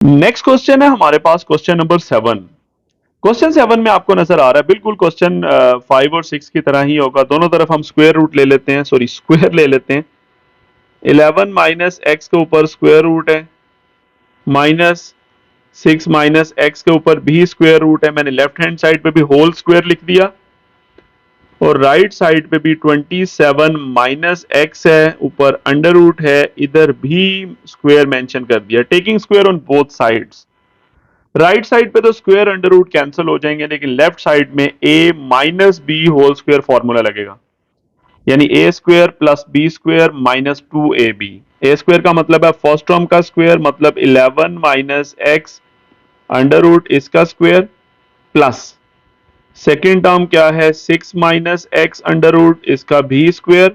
Next question है हमारे पास क्वेश्चन नंबर 7। क्वेश्चन 7 में आपको नजर आ रहा है बिल्कुल क्वेश्चन 5 और 6 की तरह ही होगा। दोनों तरफ हम स्क्वायर रूट ले लेते हैं, सॉरी स्क्वायर ले लेते हैं। 11 माइनस एक्स के ऊपर स्क्वायर रूट है, माइनस 6 माइनस एक्स के ऊपर भी स्क्वायर रूट है। मैंने लेफ्ट हैंड साइड पे भी होल स्क्वायर लिख दिया और राइट साइड पे भी 27 माइनस एक्स है, ऊपर अंडर रूट है, इधर भी स्क्वायर मेंशन कर दिया, taking square on both sides. Right side पे तो स्क्वायर अंडर रूट कैंसिल हो जाएंगे, लेकिन लेफ्ट साइड में A minus B whole square formula लगेगा, यानी A square plus B square minus 2ab। A square का मतलब है फर्स्ट टर्म का स्क्वायर, मतलब 11 माइनस एक्स अंडर रूट इसका स्क्वायर, प्लस सेकेंड टर्म क्या है 6 माइनस एक्स अंडर रूट इसका भी square,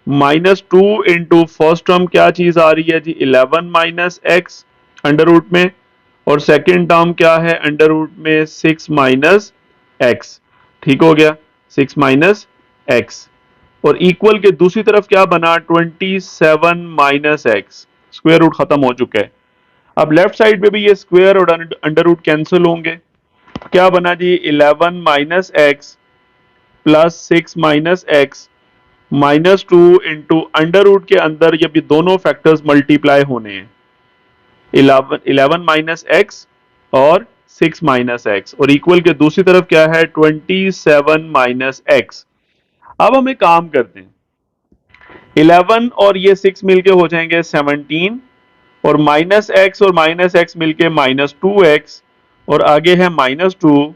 minus 2 into first term क्या चीज आ रही है जी 11 माइनस एक्स अंडर रूट में, और सेकेंड टर्म क्या है अंडर रूट में 6 माइनस एक्स। ठीक हो गया, 6 माइनस एक्स। और इक्वल के दूसरी तरफ क्या बना 27 माइनस एक्स, स्क्वायर रूट खत्म हो चुका है। अब लेफ्ट साइड पे भी ये स्क्वायर और अंडर रूट कैंसिल होंगे। क्या बना जी 11 minus x plus 6 minus x minus 2 into under root के अंदर ये भी दोनों फैक्टर्स मल्टीप्लाई होने हैं, 11 माइनस एक्स और 6 माइनस एक्स, और इक्वल के दूसरी तरफ क्या है 27 माइनस एक्स। अब हम एक काम करते हैं, 11 और ये 6 मिलके हो जाएंगे 17, और माइनस एक्स मिलके माइनस 2x, और आगे है माइनस 2,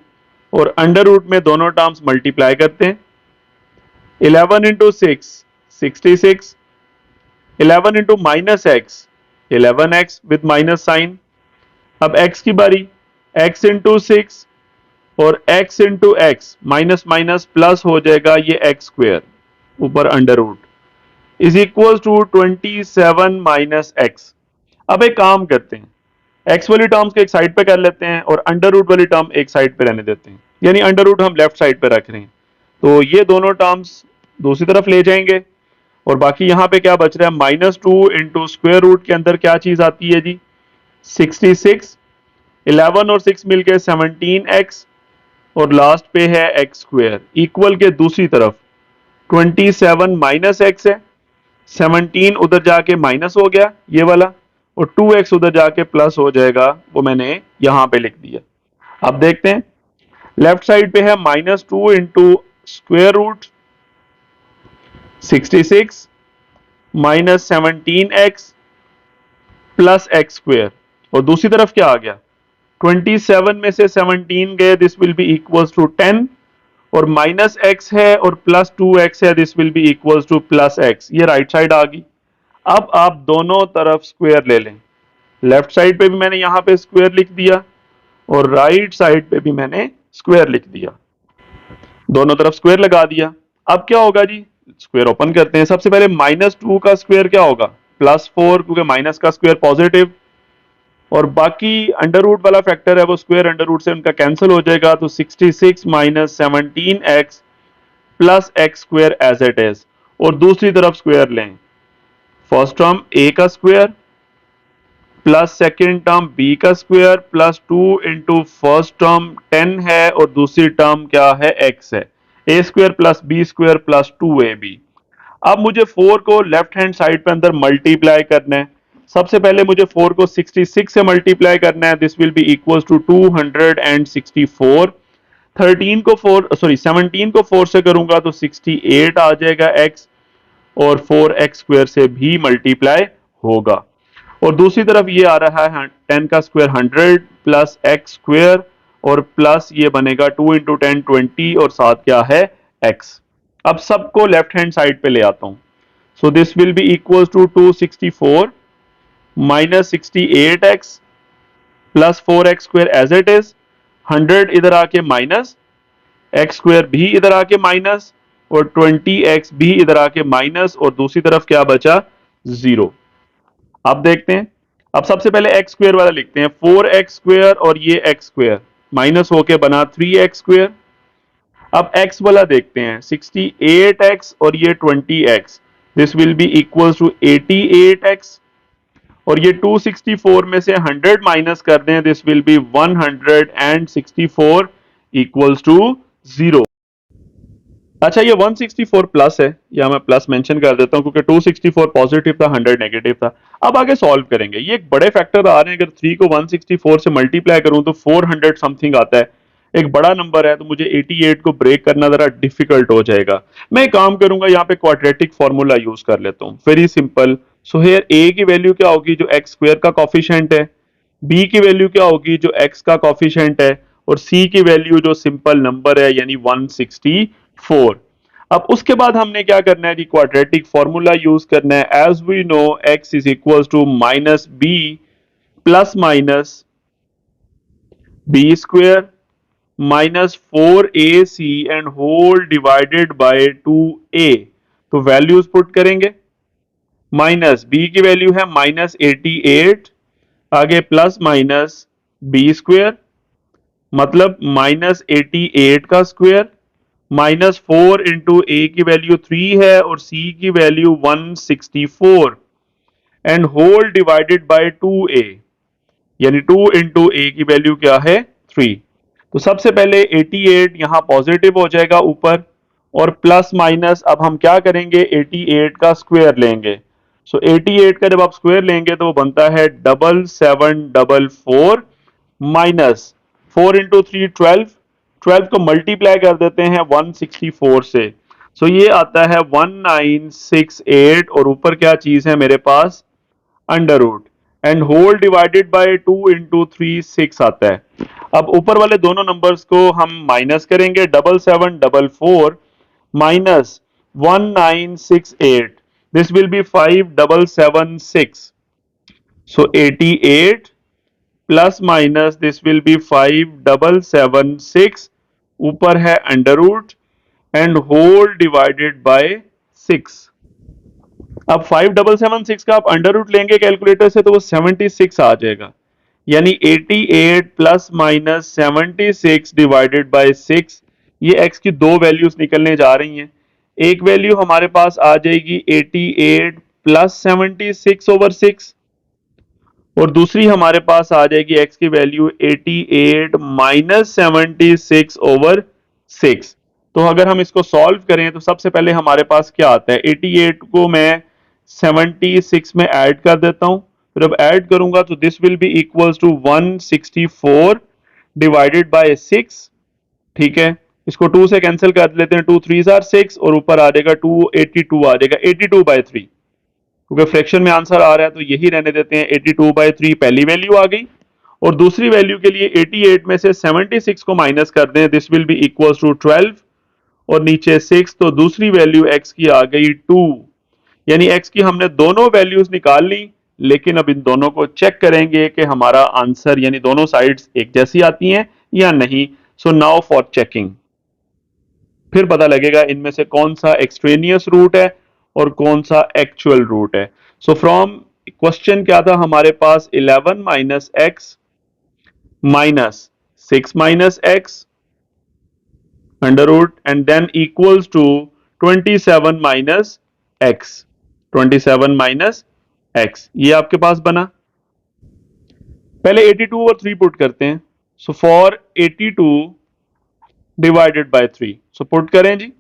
और अंडर रूट में दोनों टर्म्स मल्टीप्लाई करते हैं। 11 into 6 66, 11 into minus x 11x with minus sign. अब x की बारी, x इंटू 6 और x into x minus minus plus हो जाएगा ये एक्स स्क्वायर ऊपर under root is equal to 27 minus x. अब एक काम करते हैं, एक्स वाली टर्म्स को एक साइड पे कर लेते हैं और अंडर रूट वाली टर्म एक साइड पे रहने देते हैं, यानी अंडर रूट हम लेफ्ट साइड पे रख रहे हैं, तो ये दोनों टर्म्स दूसरी तरफ ले जाएंगे। और बाकी यहाँ पे क्या बच रहा है माइनस 2 इंटू स्क्वायर रूट के अंदर क्या चीज आती है जी 66, 11 और 6 मिलके 17x, और लास्ट पे है एक्स स्क्वायर, इक्वल के दूसरी तरफ 27 माइनस एक्स है, 17 उधर जाके माइनस हो गया ये वाला, और 2x उधर जाके प्लस हो जाएगा, वो मैंने यहां पे लिख दिया। अब देखते हैं लेफ्ट साइड पे है minus 2 into square root 66 minus 17x plus x square, और दूसरी तरफ क्या आ गया 27 में से 17 गए, this will be equals to 10, और माइनस एक्स है और प्लस 2x है, this will be equals to plus x, ये राइट साइड आ गई। अब आप दोनों तरफ स्क्वायर ले लें, लेफ्ट साइड पे भी मैंने यहां पे स्क्वायर लिख दिया और राइट साइड पे भी मैंने स्क्वायर लिख दिया, दोनों तरफ स्क्वायर लगा दिया। अब क्या होगा जी, स्क्वायर ओपन करते हैं। सबसे पहले माइनस 2 का स्क्वायर क्या होगा +4, क्योंकि माइनस का स्क्वायर पॉजिटिव, और बाकी अंडर रूट वाला फैक्टर है वो स्क्वायर अंडर रूट से उनका कैंसिल हो जाएगा, तो 66 minus 17x plus x square as it is, और दूसरी तरफ स्क्वायर लें, फर्स्ट टर्म a का square plus second term b का square plus 2 into first term 10 है और दूसरी टर्म क्या है x है, a square plus b square plus 2ab। अब मुझे 4 को लेफ्ट हैंड साइड पे अंदर मल्टीप्लाई करना है। सबसे पहले मुझे 4 को 66 से मल्टीप्लाई करना है, this will be equals to 264। 13 को 4 सॉरी 17 को 4 से करूंगा तो 68 आ जाएगा x, और 4x स्क्वायर से भी मल्टीप्लाई होगा, और दूसरी तरफ ये आ रहा है 10 का स्क्वायर 100 प्लस एक्स स्क्वायर, और प्लस ये बनेगा 2 इंटू 10 20, और साथ क्या है x। अब सबको लेफ्ट हैंड साइड पे ले आता हूं, so this will be equal to 264 minus 68x plus 4x square as it is, 100 इधर आके माइनस, एक्स स्क्वायर भी इधर आके माइनस, और 20x भी इधर आके माइनस, और दूसरी तरफ क्या बचा 0। अब देखते हैं, अब सबसे पहले एक्स स्क्वायर वाला लिखते हैं, 4x स्क्वायर और ये एक्स स्क्वायर माइनस होके बना 3x स्क्वायर। अब x वाला देखते हैं, 68x और ये 20x, this will be equal to 88x, और ये 264 में से 100 माइनस कर दें, this will be 164 equals to 0। अच्छा, ये 164 प्लस है, या मैं प्लस मेंशन कर देता हूं क्योंकि 264 पॉजिटिव था, 100 नेगेटिव था। अब आगे सॉल्व करेंगे, ये एक बड़े फैक्टर आ रहे हैं, अगर 3 को 164 से मल्टीप्लाई करूं तो 400 समथिंग आता है, एक बड़ा नंबर है, तो मुझे 88 को ब्रेक करना जरा डिफिकल्ट हो जाएगा। मैं एक काम करूंगा, यहाँ पे क्वाड्रेटिक फॉर्मूला यूज कर लेता हूँ, वेरी सिंपल। सो हियर ए की वैल्यू क्या होगी, जो एक्स स्क्वायर का कॉफिशिएंट है, बी की वैल्यू क्या होगी, जो एक्स का कॉफिशिएंट है, और सी की वैल्यू जो सिंपल नंबर है यानी 164। अब उसके बाद हमने क्या करना है जी, क्वाड्रेटिक फॉर्मूला यूज करना है। As we know x is equal to minus b plus minus b square minus 4ac and whole divided by 2a। तो वैल्यूज पुट करेंगे, माइनस बी की वैल्यू है माइनस 88, आगे प्लस माइनस बी स्क्वेयर मतलब minus 88 का square minus 4 into ए की value 3 है और सी की value 164 and whole divided by 2a, यानी 2 इंटू ए की वैल्यू क्या है 3। तो सबसे पहले 88 यहां पॉजिटिव हो जाएगा ऊपर, और प्लस माइनस अब हम क्या करेंगे, 88 का स्क्वायर लेंगे। सो 88 का जब आप स्क्वायर लेंगे तो वो बनता है 7744 माइनस 4 इंटू 3 12, 12 को मल्टीप्लाई कर देते हैं 164 से। सो ये आता है 1968, और ऊपर क्या चीज है मेरे पास, under root, and whole divided by 2 into 3 6 आता है। अब ऊपर वाले दोनों नंबर्स को हम माइनस करेंगे, 7744 minus 1968, this will be 5776। So 88 plus minus this will be 5776, ऊपर है under root and whole divided by 6। अब 5776 का आप अंडर रूट लेंगे कैलकुलेटर से तो वो 76 आ जाएगा, यानी 88 प्लस माइनस 76 डिवाइडेड बाय 6। ये x की दो वैल्यूज निकलने जा रही हैं, एक वैल्यू हमारे पास आ जाएगी 88 प्लस 76 ओवर 6, और दूसरी हमारे पास आ जाएगी x की वैल्यू 88 माइनस 76 ओवर 6। तो अगर हम इसको सॉल्व करें तो सबसे पहले हमारे पास क्या आता है, 88 को मैं 76 में ऐड कर देता हूं, फिर अब ऐड करूंगा तो this will be equals to 164 divided by 6। ठीक है, इसको 2 से कैंसिल कर लेते हैं, 2 3 आर 6 और ऊपर आ जाएगा 282 आ जाएगा 82 बाय 3, क्योंकि फ्रैक्शन में आंसर आ रहा है तो यही रहने देते हैं। 82 बाय 3 पहली वैल्यू आ गई, और दूसरी वैल्यू के लिए 88 में से 76 को माइनस कर दें, this will be equals to 12, और नीचे 6, तो दूसरी वैल्यू x की आ गई 2, यानी x की हमने दोनों वैल्यूज निकाल ली। लेकिन अब इन दोनों को चेक करेंगे कि हमारा आंसर यानी दोनों साइड्स एक जैसी आती हैं या नहीं। सो नाउ फॉर चेकिंग, फिर पता लगेगा इनमें से कौन सा एक्सट्रेनियस रूट है और कौन सा एक्चुअल रूट है। सो फ्रॉम क्वेश्चन क्या था हमारे पास, 11 minus x minus 6 minus x under root and then equals to 27 minus x, 27 minus x, ये आपके पास बना। पहले 82 और 3 पुट करते हैं। So for 82 divided by 3, so put करें जी,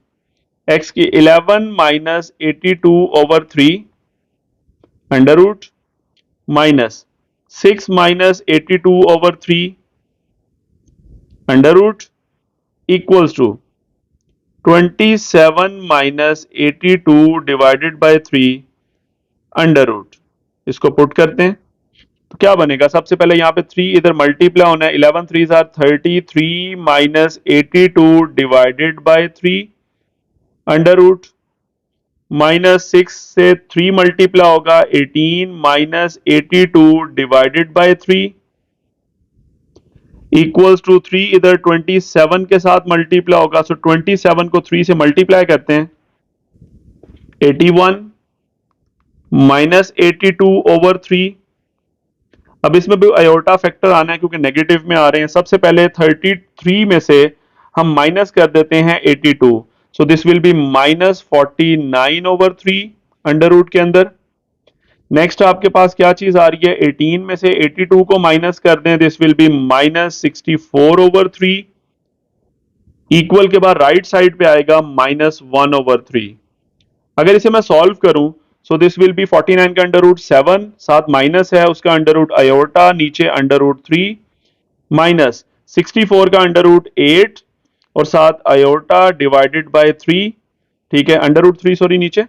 x की 11 minus 82 over 3 under root minus 6 minus 82 over 3 under root equals to 27 minus 82 divided by 3 under root. इसको पुट करते हैं तो क्या बनेगा, सबसे पहले यहाँ पे 3 इधर मल्टीप्लाई होना है, 11 3 are 33 minus 82 divided by 3 under root minus 6 से 3 मल्टीप्लाई होगा 18 minus 82 divided by 3 equals to 3 इधर 27 के साथ मल्टीप्लाई होगा, सो 27 को 3 से मल्टीप्लाई करते हैं, 81 माइनस 82 ओवर 3। अब इसमें भी अयोटा फैक्टर आना है क्योंकि नेगेटिव में आ रहे हैं। सबसे पहले 33 में से हम माइनस कर देते हैं 82, so this will be minus 49 over 3 under root के अंदर। नेक्स्ट आपके पास क्या चीज आ रही है, 18 में से 82 को माइनस कर दें, दिस विल बी -64/3, इक्वल के बाद राइट साइड पे आएगा -1/3। अगर इसे मैं सॉल्व करूं, सो दिस विल बी 49 का अंडर रूट 7, साथ माइनस है उसका अंडर रूट आयोटा, नीचे अंडर रूट 3, माइनस 64 का अंडर रूट 8 और साथ आयोटा डिवाइडेड बाय 3, ठीक है, अंडर रूट 3 सॉरी नीचे,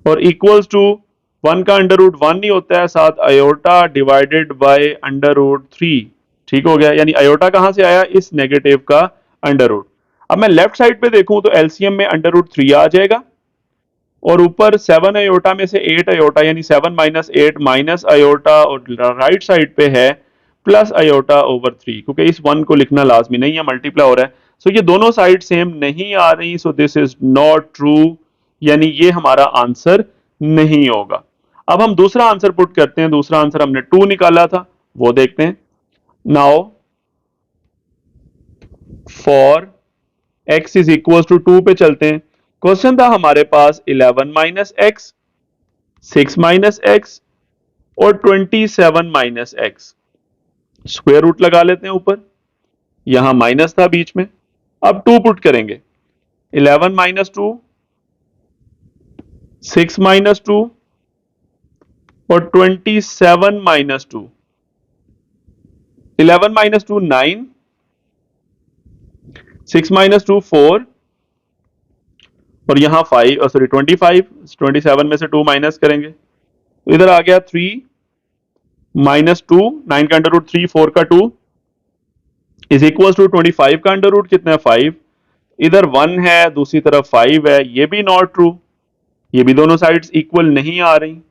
और इक्वल्स टू 1 का अंडर रूट 1 नहीं होता है, साथ iota divided by under root 3, ठीक हो गया। यानी आयोटा कहां से आया, इस नेगेटिव का अंडर रूट। अब मैं लेफ्ट साइड पे देखूं तो एलसीएम में अंडर रूट 3 आ जाएगा, और ऊपर 7 आयोटा में से 8 आयोटा, यानी 7 माइनस 8 माइनस आयोटा, और राइट साइड पे है प्लस आयोटा ओवर 3, क्योंकि इस 1 को लिखना लाजमी नहीं है, मल्टीप्लाई हो रहा है। सो ये दोनों साइड सेम नहीं आ रही, सो दिस इज नॉट ट्रू, यानी ये हमारा आंसर नहीं होगा। अब हम दूसरा आंसर पुट करते हैं, दूसरा आंसर हमने 2 निकाला था, वो देखते हैं। Now for x is equal to 2 पे चलते हैं। क्वेश्चन था हमारे पास 11 माइनस एक्स, 6 माइनस एक्स और 27 माइनस एक्स। स्क्वायर रूट लगा लेते हैं ऊपर, यहां माइनस था बीच में, अब 2 पुट करेंगे। 11 माइनस 2, 6 माइनस 2 और 27 माइनस 2। 11 माइनस 2 9, 6 माइनस 2 4 और यहां 5 सॉरी 25, 27 में से 2 माइनस करेंगे तो इधर आ गया 3 माइनस 2, 9 का अंडर रूट 3, 4 का 2 इज इक्वल टू 25 का अंडर रूट कितना है 5, इधर 1 है दूसरी तरफ 5 है, ये भी नॉट ट्रू, ये भी दोनों साइड्स इक्वल नहीं आ रही।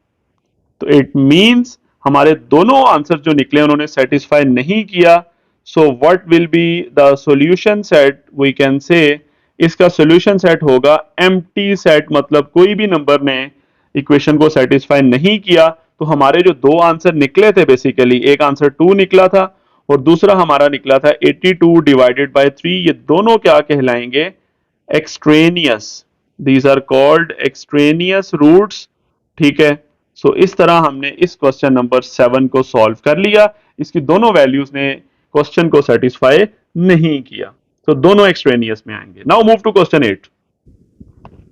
तो इट मींस हमारे दोनों आंसर जो निकले उन्होंने सेटिस्फाई नहीं किया। So what will be the solution set, we can say इसका सॉल्यूशन सेट होगा एम्प्टी सेट, मतलब कोई भी नंबर ने इक्वेशन को सेटिस्फाई नहीं किया। तो हमारे जो दो आंसर निकले थे, बेसिकली एक आंसर 2 निकला था और दूसरा हमारा निकला था 82 डिवाइडेड बाय 3, ये दोनों क्या कहलाएंगे, extraneous, these are called extraneous roots, ठीक है। सो इस तरह हमने इस क्वेश्चन नंबर 7 को सॉल्व कर लिया, इसकी दोनों वैल्यूज ने क्वेश्चन को सेटिस्फाई नहीं किया, तो दोनों एक्सट्रेनियस में आएंगे। Now move to question 8।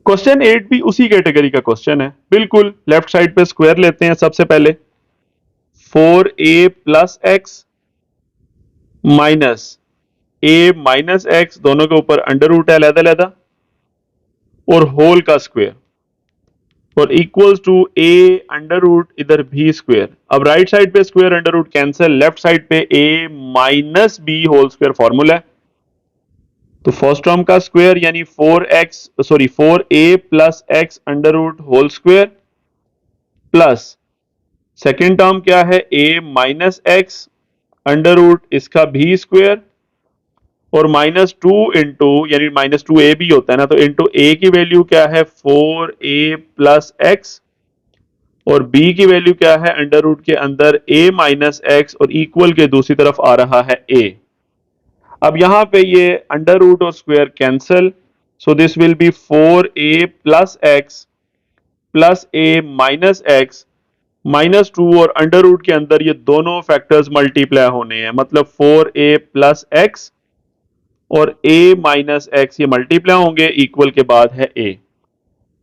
Question 8 भी उसी कैटेगरी का क्वेश्चन है, बिल्कुल लेफ्ट साइड पे स्क्वायर लेते हैं सबसे पहले, 4a plus x minus a minus x, दोनों के ऊपर अंडर रूट है अलग-अलग, और होल का स्क्वायर, और equals to a under root इधर भी स्क्वायर। अब राइट साइड पे square under root cancel, left side पे a minus B whole square formula है। तो फर्स्ट टर्म का स्क्वायर यानी 4a plus x under root whole square, plus second term क्या है, a minus x under root इसका भी स्क्वायर, और -2 इंटू, यानी -2a भी होता है ना, तो इंटू a की वैल्यू क्या है 4a प्लस एक्स, और b की वैल्यू क्या है अंडर रूट के अंदर a माइनस एक्स, और इक्वल के दूसरी तरफ आ रहा है a। अब यहां पे ये अंडर रूट और square cancel, so this will be 4a plus x plus a minus x, -2 और अंडर रूट के अंदर ये दोनों फैक्टर्स मल्टीप्लाई होने हैं, मतलब 4a प्लस एक्स और a माइनस एक्स ये मल्टीप्लाई होंगे, इक्वल के बाद है a।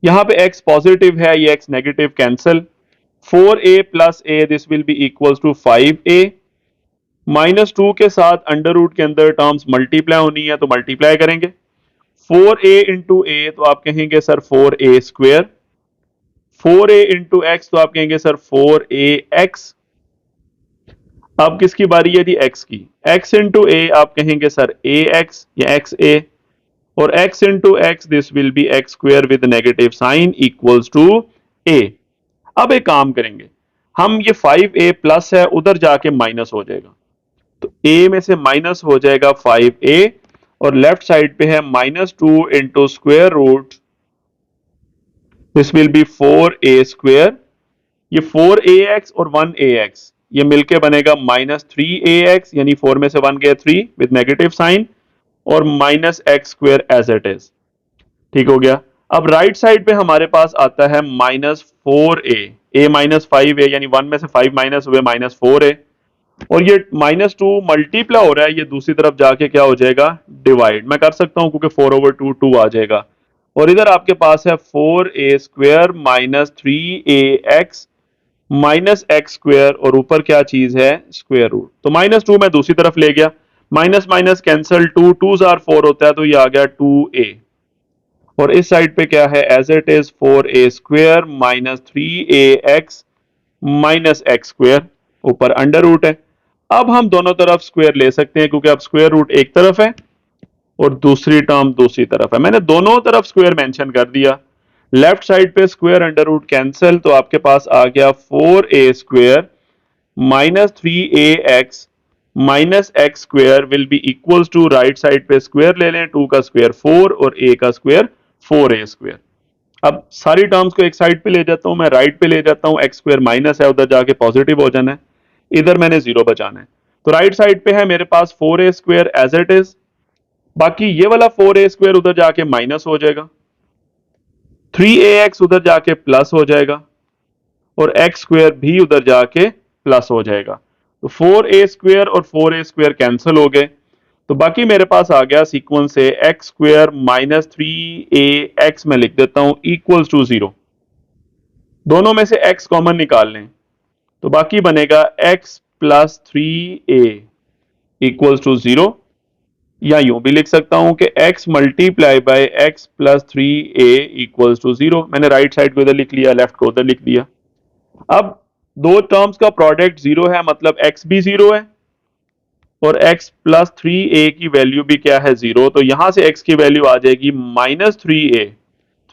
यहां पे x पॉजिटिव है, ये x negative cancel, 4a plus a this will be equals to 5a, -2 के साथ अंडर रूट के अंदर टर्म्स मल्टीप्लाई होनी है तो मल्टीप्लाई करेंगे, 4a इंटू a तो आप कहेंगे sir 4a square, 4a into x तो आप कहेंगे सर 4ax। अब किसकी बारी है जी, x की, x इंटू a आप कहेंगे सर ax या xa, और x into x this will be x square with negative sign equals to a। अब एक काम करेंगे हम, ये 5a प्लस है उधर जाके माइनस हो जाएगा, तो a में से माइनस हो जाएगा 5a, और लेफ्ट साइड पे है -2 into square root, this will be 4a square, ये 4ax और 1ax ये मिलके बनेगा -3ax, यानी 4 में से 1 गया 3 विद नेगेटिव साइन, और -x square as it is, ठीक हो गया। अब राइट साइड पे हमारे पास आता है -4a, a -5a, यानी 1 में से 5 माइनस हुए -4a, और ये -2 मल्टीप्लाई हो रहा है, ये दूसरी तरफ जाके क्या हो जाएगा, डिवाइड मैं कर सकता हूं क्योंकि 4/2 2 आ जाएगा। और इधर आपके पास है 4a² minus 3ax minus x square, और ऊपर क्या चीज है, स्क्वेयर रूट। तो -2 मैं दूसरी तरफ ले गया, माइनस माइनस कैंसिल, 2 2 4 होता है, तो ये आ गया 2a। और इस साइड पे क्या है, as it is 4a² minus 3ax minus x square, ऊपर अंडर रूट है। अब हम दोनों तरफ स्क्वेयर ले सकते हैं क्योंकि अब स्क्वेयर रूट एक तरफ है और दूसरी टर्म दूसरी तरफ है। मैंने दोनों तरफ स्क्वेयर मेंशन कर दिया। लेफ्ट साइड पे स्क्वेयर अंडर रूट कैंसिल, तो आपके पास आ गया 4a² minus 3ax minus x square will be equals to, right side पे स्क्वेयर ले लें, 2 का स्क्वेयर 4 और a का स्क्वेयर 4a²। अब सारी टर्म्स को एक साइड पे ले जाता हूं, मैं राइट पे ले जाता हूं, एक्स स्क्वेयर माइनस है, उधर जाके पॉजिटिव हो जाना है, इधर मैंने जीरो बचाना है। तो राइट साइड पे है मेरे पास 4a² एज इट इज, बाकी ये वाला 4a² उधर जाके माइनस हो जाएगा, 3ax उधर जाके प्लस हो जाएगा, और एक्स स्क्वेयर भी उधर जाके प्लस हो जाएगा। तो 4a² और 4a² कैंसिल हो गए, तो बाकी मेरे पास आ गया सीक्वेंस से x² माइनस 3ax में लिख देता हूं इक्वल्स टू 0। दोनों में से x कॉमन निकाल लें, तो बाकी बनेगा x plus 3a equals to 0, या यूं भी लिख सकता हूं कि x multiply by x plus 3a equals to 0। मैंने राइट साइड को इधर लिख लिया, लेफ्ट को उधर लिख दिया। अब दो टर्म्स का प्रोडक्ट 0 है, मतलब x भी 0 है और x प्लस 3a की वैल्यू भी क्या है, 0। तो यहां से x की वैल्यू आ जाएगी -3a,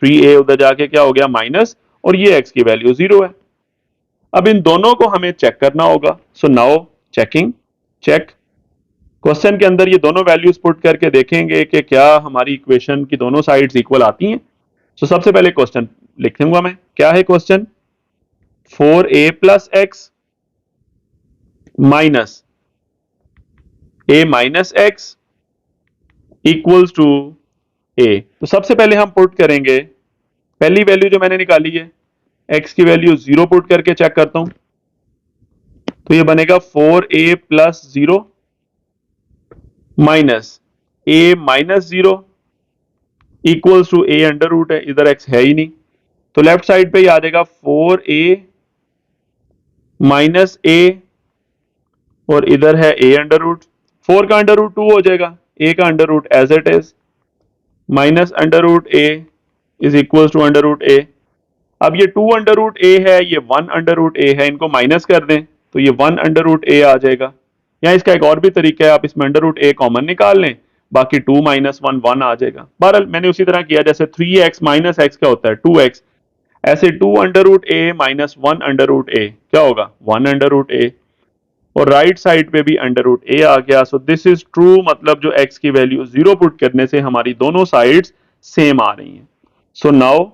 3a उधर जाके क्या हो गया, माइनस, और ये x की वैल्यू 0 है। अब इन दोनों को हमें चेक करना होगा। So now checking, check. Question के अंदर ये दोनों वैल्यूज पुट करके देखेंगे कि क्या हमारी इक्वेशन की दोनों साइड्स इक्वल आती हैं। सो सबसे पहले क्वेश्चन लिखूंगा मैं, क्या है question, 4a plus x minus a minus x equals to a। तो सबसे पहले हम पुट करेंगे, पहली वैल्यू जो मैंने निकाली है x की वैल्यू 0 पुट करके चेक करता हूं, तो ये बनेगा 4a plus 0 minus a minus 0 equals to a under root है, इधर x है ही नहीं, तो लेफ्ट साइड पे ही आ जाएगा 4a माइनस a, और इधर है a अंडर रूट, 4 का अंडर रूट 2 हो जाएगा, a का under root as it is, minus under root a is equals to under root a। अब ये 2 अंडर रूट a है, ये 1 अंडर रूट a है, इनको माइनस कर दें तो ये 1 अंडर रूट a आ जाएगा। या इसका एक और भी तरीका है, आप इसमें अंडर रूट a कॉमन निकाल लें, बाकी 2 माइनस 1 1 आ जाएगा। बहरहाल मैंने उसी तरह किया जैसे 3x माइनस एक्स क्या होता है 2x, ऐसे 2 under root a minus 1 under root a क्या होगा, 1 अंडर रूट a, और राइट साइड पे भी अंडर रूट a आ गया। सो दिस इज ट्रू, मतलब जो x की वैल्यू 0 पुट करने से हमारी दोनों साइड्स सेम आ रही हैं। सो नाउ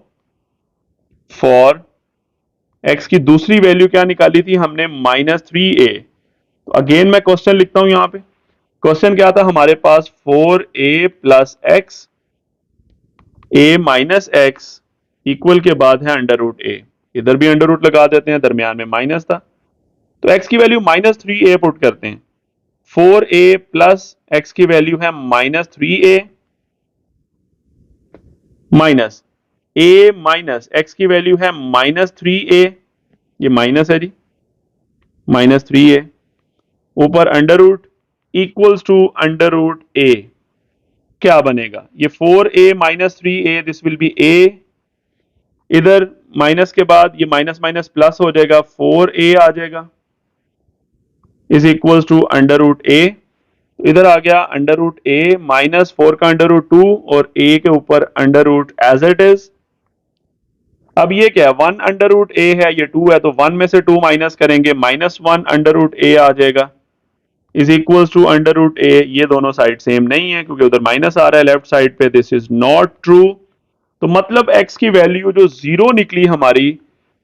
फॉर x की दूसरी वैल्यू क्या निकाली थी हमने, -3a। तो अगेन मैं क्वेश्चन लिखता हूं, यहां पे क्वेश्चन क्या था हमारे पास, 4a plus x a minus x equal के बाद है अंडर रूट a, इधर भी अंडर रूट लगा देते हैं, दरमियान में माइनस था, तो x की वैल्यू -3a पुट करते हैं, 4a प्लस एक्स की वैल्यू है -3a minus a minus x की वैल्यू है -3a, ये माइनस है जी, -3a, ऊपर under root equals to under root a, क्या बनेगा, ये 4a minus 3a, this will be a, इधर माइनस के बाद ये माइनस माइनस प्लस हो जाएगा, 4a आ जाएगा is equals to under root a, इधर आ गया अंडर रूट a माइनस 4 का अंडर रूट 2 और a के ऊपर under root as it is. अब ये क्या है, 1 अंडर रूट a है, ये 2 है, तो 1 में से 2 माइनस करेंगे, -1 अंडर रूट a आ जाएगा is equals to under root a। ये दोनों साइड सेम नहीं है क्योंकि उधर माइनस आ रहा है लेफ्ट साइड पे, दिस इज नॉट ट्रू। तो मतलब x की वैल्यू जो 0 निकली हमारी,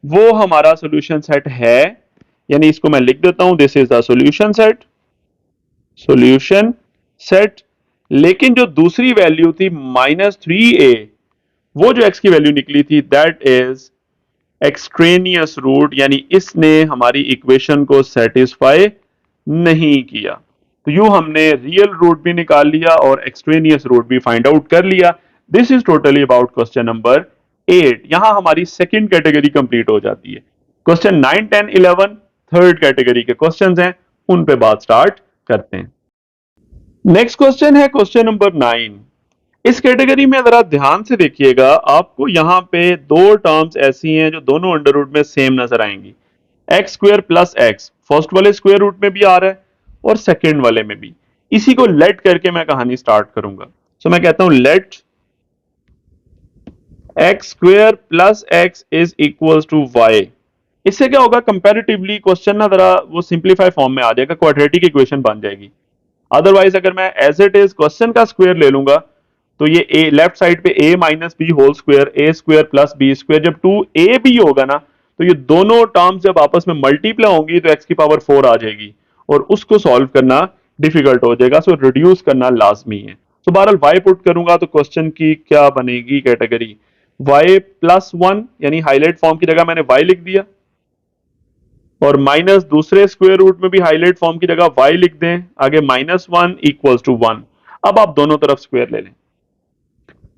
वो हमारा सोल्यूशन सेट है, यानी इसको मैं लिख देता हूं, this is the solution set, solution set. लेकिन जो दूसरी वैल्यू थी -3a, वो जो x की वैल्यू निकली थी दैट इज एक्सट्रेनियस रूट, यानी इसने हमारी इक्वेशन को सेटिस्फाई नहीं किया। तो यूं हमने रियल रूट भी निकाल लिया और एक्सट्रेनियस रूट भी फाइंड आउट कर लिया। This is totally about question number 8। यहां हमारी सेकंड कैटेगरी कंप्लीट हो जाती है। क्वेश्चन 9, 10, 11 थर्ड कैटेगरी के क्वेश्चंस हैं, उन पे बात स्टार्ट करते हैं। नेक्स्ट क्वेश्चन है क्वेश्चन नंबर 9। इस कैटेगरी में जरा ध्यान से देखिएगा, आपको यहां पे दो टर्म्स ऐसी हैं जो दोनों अंडर रूट में सेम नजर आएंगी। X square plus x first वाले स्क्वेयर रूट में भी आ रहा है और सेकेंड वाले में भी। इसी को लेट करके मैं कहानी स्टार्ट करूंगा। सो मैं कहता हूं let x square plus x is equals to y. इससे क्या होगा, कंपैरेटिवली क्वेश्चन ना जरा वो सिंप्लीफाई फॉर्म में आ जाएगा, क्वाड्रेटिक इक्वेशन बन जाएगी। अदरवाइज अगर मैं एज इट इज क्वेश्चन का स्क्वायर ले लूंगा तो ये ए लेफ्ट साइड पे ए माइनस बी होल स्क्वायर, ए स्क्वायर प्लस बी स्क्वायर, जब 2ab होगा ना तो ये दोनों टर्म्स जब आपस में मल्टीप्लाई होंगी तो x की पावर 4 आ जाएगी और उसको सॉल्व करना डिफिकल्ट हो जाएगा। सो रिड्यूस करना लाजमी है। तो बहरहाल y पुट करूंगा तो क्वेश्चन की क्या बनेगी कैटेगरी, y प्लस 1, यानी हाईलाइट फॉर्म की जगह मैंने y लिख दिया, और माइनस दूसरे स्क्वायर रूट में भी हाईलाइट फॉर्म की जगह y लिख दें, आगे -1 इक्वल्स टू 1। अब आप दोनों तरफ स्क्वायर ले लें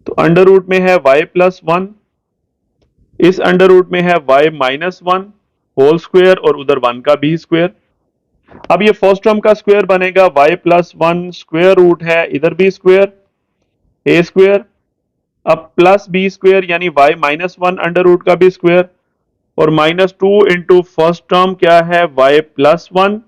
तो अंडर रूट में है y प्लस 1, इस अंडर रूट में है y माइनस 1 होल स्क्वायर और उधर 1 का भी स्क्वायर। अब ये फर्स्ट टर्म का स्क्वायर बनेगा y प्लस 1 स्क्वायर रूट है, इधर भी स्क्वायर a स्क्वायर, अब प्लस b स्क्वायर यानी y माइनस 1 अंडर रूट का भी स्क्वायर, और -2 इंटू फर्स्ट टर्म क्या है y प्लस 1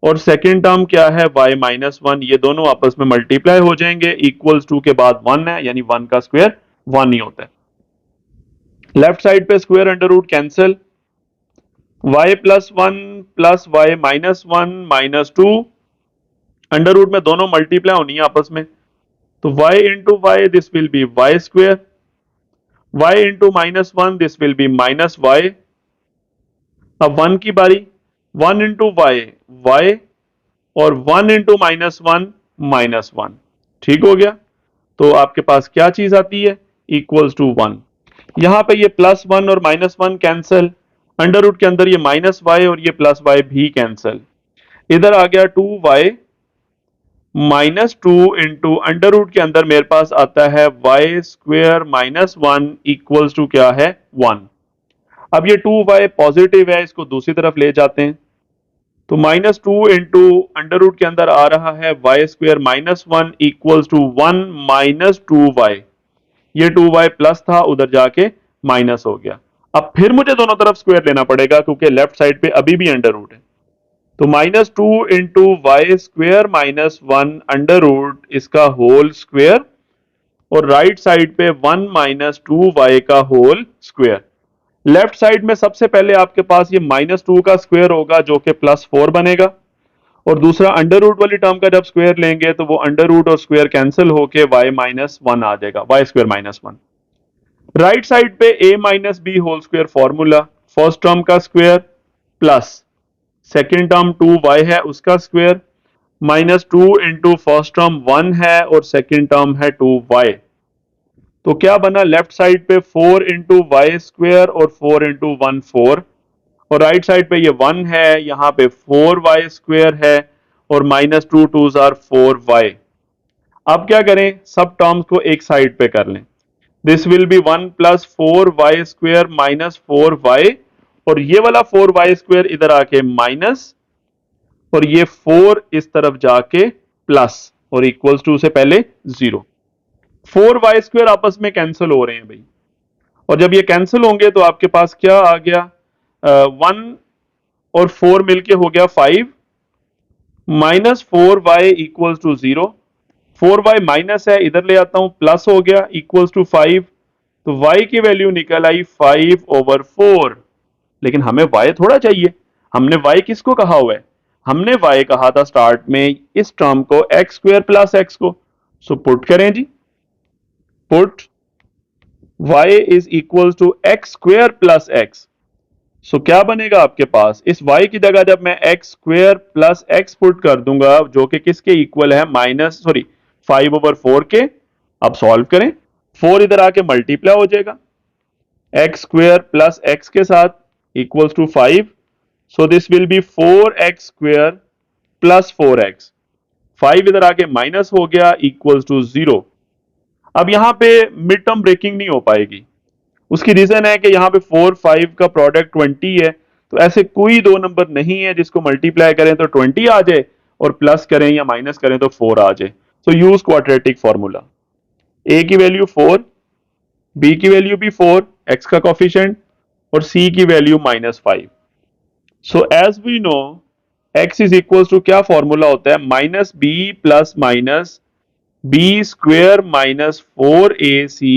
और सेकेंड टर्म क्या है y माइनस 1। ये दोनों आपस में मल्टीप्लाई हो जाएंगे, इक्वल्स टू के बाद 1 है यानी 1 का स्क्वायर 1 ही होता है। लेफ्ट साइड पे square under root cancel, y plus 1 plus y minus 1 -2 under root में दोनों मल्टीप्लाई होनी है आपस में, तो y into y this will be y square, y into -1 this will be -y। अब 1 की बारी, 1 इंटू वाई y और 1 इंटू -1 -1। ठीक हो गया, तो आपके पास क्या चीज आती है, इक्वल्स टू 1। यहां पे ये +1 और -1 कैंसिल, अंडर रूट के अंदर ये -y और ये +y भी कैंसिल, इधर आ गया 2y -2 इंटू अंडर रूट के अंदर मेरे पास आता है y स्क्वेयर -1 इक्वल्स टू क्या है 1। अब ये 2y पॉजिटिव है, इसको दूसरी तरफ ले जाते हैं तो -2 इंटू अंडर रूट के अंदर आ रहा है y square -1 equals to 1 -2y। ये 2y प्लस था उधर जाके माइनस हो गया। अब फिर मुझे दोनों तरफ स्क्वायर लेना पड़ेगा क्योंकि लेफ्ट साइड पे अभी भी अंडर रूट है, तो -2 into y square -1 under root इसका होल स्क्वेयर और राइट साइड पे 1 -2y का होल स्क्वेयर। लेफ्ट साइड में सबसे पहले आपके पास ये -2 का स्क्वायर होगा जो कि +4 बनेगा, और दूसरा अंडर रूट वाली टर्म का जब स्क्वायर लेंगे तो वो अंडर रूट और स्क्वायर कैंसिल होके y -1 आ जाएगा, y स्क्वायर -1। राइट साइड पे a minus B whole square formula, first term का square plus second term 2y है उसका स्क्वायर, -2 इंटू फर्स्ट टर्म 1 है और सेकेंड टर्म है 2y। तो क्या बना, लेफ्ट साइड पे 4 इंटू वाई स्क्वायर और 4 इंटू 1 4, और राइट साइड पे ये 1 है, यहां पे 4y स्क्वायर है और -2 2s आर 4y। अब क्या करें, सब टर्म्स को एक साइड पे कर लें, this will be 1 plus 4y square -4y, और ये वाला 4y स्क्वायर इधर आके माइनस, और ये 4 इस तरफ जाके प्लस, और इक्वल्स टू से पहले 0। 4y स्क्वायर आपस में कैंसिल हो रहे हैं भाई, और जब ये कैंसिल होंगे तो आपके पास क्या आ गया, 1 और 4 मिलके हो गया 5, -4y equals to 0। 4y minus है, इधर ले आता हूं, प्लस हो गया इक्वल्स टू 5, तो y की वैल्यू निकल आई 5/4। लेकिन हमें y थोड़ा चाहिए, हमने y किसको कहा हुआ है, हमने y कहा था स्टार्ट में इस टर्म को एक्स स्क्वायर प्लस एक्स को। सो पुट करें जी, put y is equal to X square plus X. So क्या बनेगा आपके पास, इस y की जगह जब मैं x square plus x put कर दूंगा जो कि किसके इक्वल है 5/4 के। अब सॉल्व करें, 4 इधर आके मल्टीप्लाई हो जाएगा एक्स स्क्वेयर प्लस एक्स के साथ equals to 5. So this will be 4x square plus 4x. 5 इधर आके माइनस हो गया इक्वल्स टू 0. अब यहां पे मिड टर्म ब्रेकिंग नहीं हो पाएगी. उसकी रीजन है कि यहाँ पे 4 5 का प्रोडक्ट 20 है. तो ऐसे कोई दो नंबर नहीं है जिसको मल्टीप्लाई करें तो 20 आ जाए और प्लस करें या माइनस करें तो 4 आ जाए. सो यूज क्वाड्रेटिक फॉर्मूला. ए की वैल्यू 4, बी की वैल्यू भी 4 एक्स का कॉफिशिएंट और सी की value -5. So as we know x is equal to क्या फॉर्मूला होता है, minus b plus minus b square minus 4ac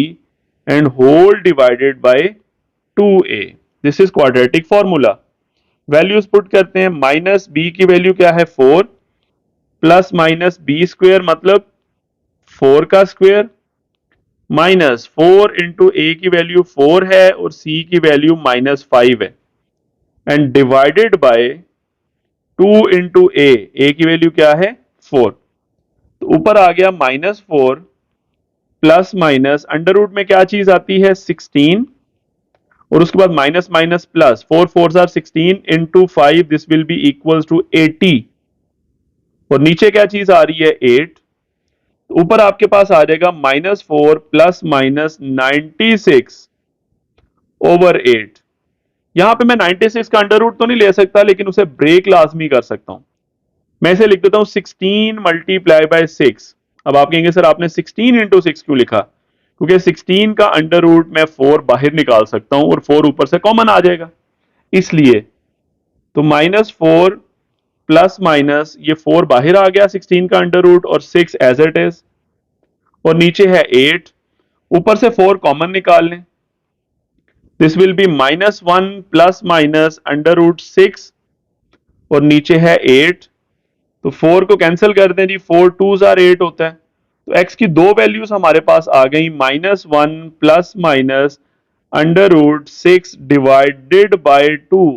and whole divided by 2a. This is quadratic formula. Values put करते हैं. Minus b की value क्या है 4 plus minus b square मतलब 4 का स्क्वेयर माइनस 4 इंटू ए की वैल्यू 4 है और सी की वैल्यू -5 है एंड डिवाइडेड बाय 2 इंटू ए की वैल्यू क्या है 4. तो ऊपर आ गया -4 प्लस माइनस अंडर रूट में क्या चीज आती है 16 और उसके बाद minus minus plus 4 4 or 16 into 5 this will be equals to 80 और नीचे क्या चीज आ रही है 8. तो ऊपर आपके पास आ जाएगा -4 प्लस माइनस 96 ओवर 8. यहां पे मैं 96 का अंडर रूट तो नहीं ले सकता लेकिन उसे ब्रेक लाजमी कर सकता हूं. मैं इसे लिख देता हूं 16 मल्टीप्लाई बाय 6. अब आप कहेंगे सर आपने 16 इंटू 6 क्यों लिखा, क्योंकि 16 का अंडर रूट मैं 4 बाहर निकाल सकता हूं और 4 ऊपर से कॉमन आ जाएगा इसलिए. तो -4 प्लस माइनस ये 4 बाहर आ गया 16 का अंडर रूट और 6 एज इट इज और नीचे है 8. ऊपर से 4 कॉमन निकाल लें. This will be -1 plus minus under root 6 और नीचे है 8. तो 4 को कैंसिल कर दें जी. 4 2s आर 8 होता है. तो x की दो वैल्यूज हमारे पास आ गई -1 plus minus under root 6 divided by 2.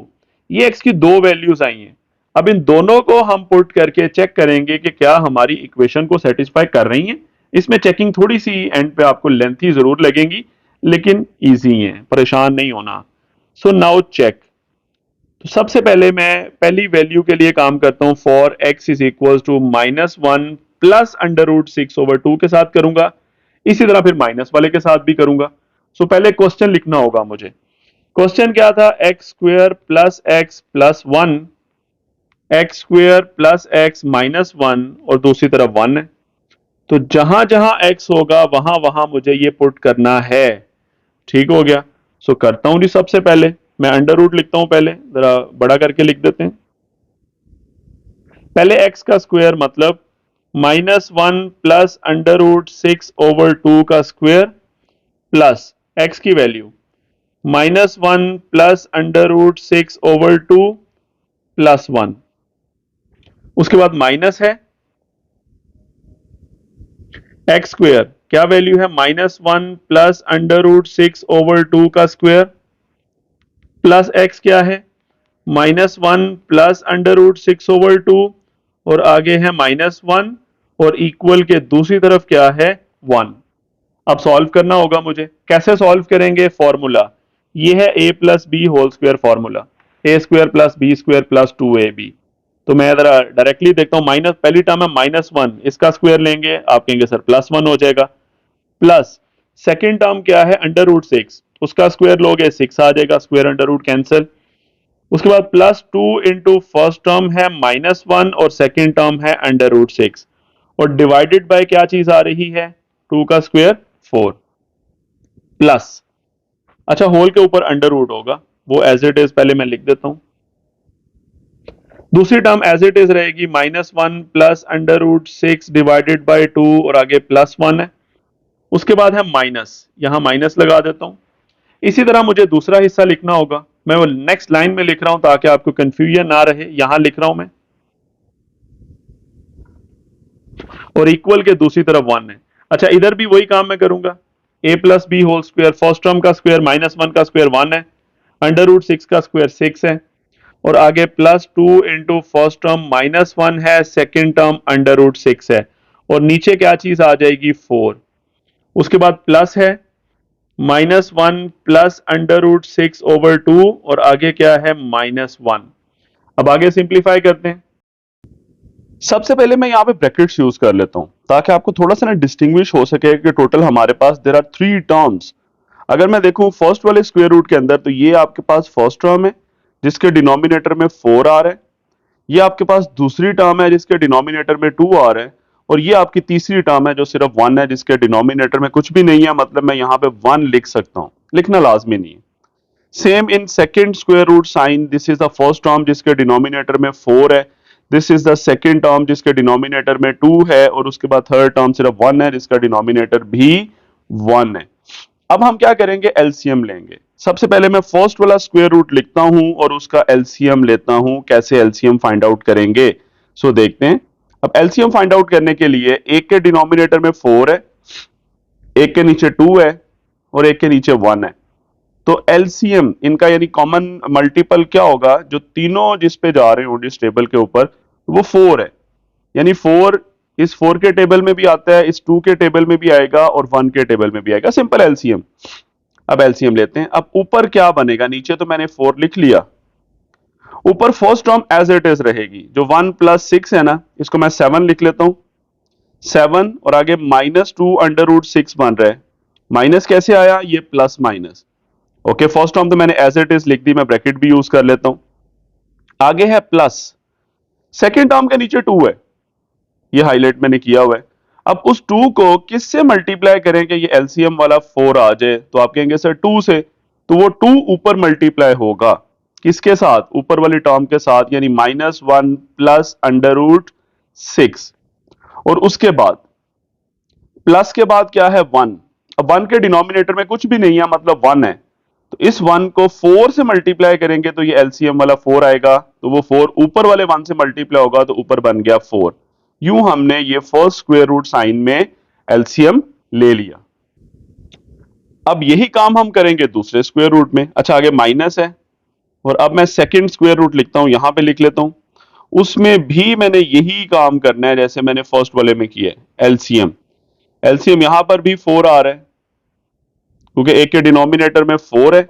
ये x की दो वैल्यूज आई हैं. अब इन दोनों को हम पुट करके चेक करेंगे कि क्या हमारी इक्वेशन को सेटिस्फाई कर रही हैं. इसमें चेकिंग थोड़ी सी एंड पे आपको लेंथी जरूर लगेगी लेकिन इजी है, परेशान नहीं होना. So now check. तो सबसे पहले मैं पहली वैल्यू के लिए काम करता हूं. For x is equal to -1 plus under root 6 over 2 के साथ करूंगा. इसी तरह फिर माइनस वाले के साथ भी करूंगा. सो पहले क्वेश्चन लिखना होगा मुझे. क्वेश्चन क्या था, x square plus x plus 1 x square plus x minus 1 और दूसरी तरफ 1 है. तो जहां जहां x होगा वहां वहां मुझे ये पुट करना है. ठीक हो गया. सो करता हूं जी. सबसे पहले मैं अंडर रूट लिखता हूं, पहले जरा बड़ा करके लिख देते हैं. पहले x का स्क्वायर मतलब -1 प्लस अंडर रूट 6 ओवर 2 का स्क्वायर प्लस x की value -1 plus under root 6 over 2 plus 1. उसके बाद माइनस है एक्स स्क्वेयर, क्या वैल्यू है -1 प्लस अंडर रूट 6 ओवर 2 का स्क्वायर प्लस एक्स क्या है -1 प्लस अंडर रूट 6 ओवर 2 और आगे है -1 और इक्वल के दूसरी तरफ क्या है 1. अब सॉल्व करना होगा मुझे. कैसे सॉल्व करेंगे, फॉर्मूला ये है a plus b whole square formula. A square plus B square plus 2ab. तो मैं जरा डायरेक्टली देखता हूं. माइनस पहली टर्म है -1, इसका स्क्वायर लेंगे आप कहेंगे सर +1 हो जाएगा. प्लस सेकेंड टर्म क्या है अंडर रूट 6, उसका स्क्वायर लोगे 6 आ जाएगा. Square under root cancel. उसके बाद +2 इंटू फर्स्ट टर्म है -1 और सेकेंड टर्म है अंडर रूट 6 और डिवाइडेड बाय क्या चीज आ रही है 2 का स्क्वायर 4 प्लस. अच्छा होल के ऊपर अंडर रूट होगा वो एज इट इज पहले मैं लिख देता हूं. दूसरी टर्म एज इट इज रहेगी -1 plus under root 6 divided by 2 और आगे +1 है. उसके बाद है माइनस, यहां माइनस लगा देता हूं. इसी तरह मुझे दूसरा हिस्सा लिखना होगा. मैं वो नेक्स्ट लाइन में लिख रहा हूं ताकि आपको कंफ्यूजन ना रहे. यहां लिख रहा हूं मैं और इक्वल के दूसरी तरफ 1 है. अच्छा इधर भी वही काम मैं करूंगा. a plus b whole square, first term का स्क्वायर -1 का स्क्वायर 1 है, अंडर रूट 6 का स्क्वायर 6 है और आगे +2 इंटू फर्स्ट टर्म -1 है, सेकेंड टर्म अंडर रूट 6 है और नीचे क्या चीज आ जाएगी 4. उसके बाद प्लस है -1 प्लस √6/2 और आगे क्या है -1। अब आगे सिंप्लीफाई करते हैं। सबसे पहले मैं यहाँ पे ब्रैकेट्स यूज कर लेता हूं ताकि आपको थोड़ा सा ना डिस्टिंग्विश हो सके कि टोटल हमारे पास देयर आर 3 टर्म्स। अगर मैं देखूं फर्स्ट वाले स्क्वायर रूट के अंदर, तो ये आपके पास फर्स्ट टर्म है जिसके डिनोमिनेटर में 4 आ रहा है। ये आपके पास दूसरी टर्म है जिसके डिनोमिनेटर में 2 आ रहा है। और ये आपकी तीसरी टर्म है जो सिर्फ 1 है जिसके डिनोमिनेटर में कुछ भी नहीं है, मतलब मैं यहाँ पे 1 लिख सकता हूं, लिखना लाजमी नहीं है। Same in second square root sign, this is the first term जिसके डिनोमिनेटर में 4 है। This is the second term जिसके डिनोमिनेटर में 2 है। और उसके बाद थर्ड टर्म सिर्फ 1 है जिसका डिनोमिनेटर भी 1 है। अब हम क्या करेंगे, एलसीएम लेंगे। सबसे पहले मैं फर्स्ट वाला स्क्वायर रूट लिखता हूं और उसका एलसीएम लेता हूं। कैसे एलसीएम फाइंड आउट करेंगे, सो देखते हैं। अब एलसीएम फाइंड आउट करने के लिए एक के डिनोमिनेटर में 4 है, एक के नीचे 2 है और एक के नीचे 1 है। तो एलसीएम इनका यानी कॉमन मल्टीपल क्या होगा, जो तीनों जिस पे जा रहे होंगे इस टेबल के ऊपर, वो 4 है। यानी 4 इस 4 के टेबल में भी आता है, इस 2 के टेबल में भी आएगा और 1 के टेबल में भी आएगा। Simple LCM. अब एलसीएम लेते हैं। अब ऊपर क्या बनेगा, नीचे तो मैंने 4 लिख लिया, ऊपर first term as it is रहेगी। जो 1 + 6 है ना, इसको मैं 7 लिख लेता हूं। 7 और आगे -2 √6 बन रहा है। माइनस कैसे आया, ये plus minus. Okay, first term तो मैंने एज इट इज लिख दी, मैं ब्रैकेट भी यूज कर लेता हूं। आगे है प्लस, सेकेंड टर्म के नीचे 2 है, ये हाईलाइट मैंने किया हुआ है। अब उस 2 को किससे मल्टीप्लाई करें कि ये एलसीएम वाला 4 आ जाए, तो आप कहेंगे सर 2 से, तो वो 2 ऊपर मल्टीप्लाई होगा किसके साथ, ऊपर वाली टर्म के साथ, यानी -1 प्लस √6। और उसके बाद प्लस के बाद क्या है, 1। अब 1 के डिनोमिनेटर में कुछ भी नहीं है, मतलब 1 है। तो इस 1 को 4 से मल्टीप्लाई करेंगे तो ये एलसीएम वाला 4 आएगा। तो वो 4 ऊपर वाले 1 से मल्टीप्लाई होगा तो ऊपर बन गया 4। यूं हमने ये फर्स्ट स्क्वायर रूट साइन में एलसीएम ले लिया। अब यही काम हम करेंगे दूसरे स्क्वायर रूट में। अच्छा, आगे माइनस है और अब मैं सेकंड स्क्वायर रूट लिखता हूं, यहां पे लिख लेता हूं। उसमें भी मैंने यही काम करना है जैसे मैंने फर्स्ट वाले में किया है। एलसीएम एलसीएम यहां पर भी 4 आ रहा है क्योंकि एक के डिनोमिनेटर में 4 है,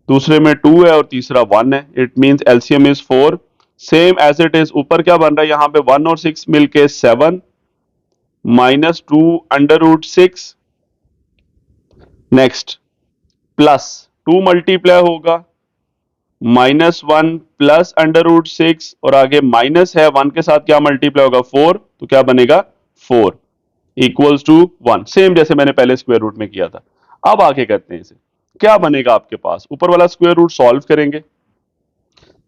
दूसरे में 2 है और तीसरा 1 है। It means LCM is 4। Same as it is, ऊपर क्या बन रहा है, यहां पे 1 और 6 मिलके 7 -2 √6। नेक्स्ट प्लस 2 मल्टीप्लाई होगा, -1 प्लस √6 और आगे माइनस है, 1 के साथ क्या मल्टीप्लाई होगा, 4, तो क्या बनेगा 4 इक्वल्स टू 1। सेम जैसे मैंने पहले स्क्वायर रूट में किया था। अब आगे करते हैं इसे। क्या बनेगा आपके पास, ऊपर वाला स्क्वायर रूट सॉल्व करेंगे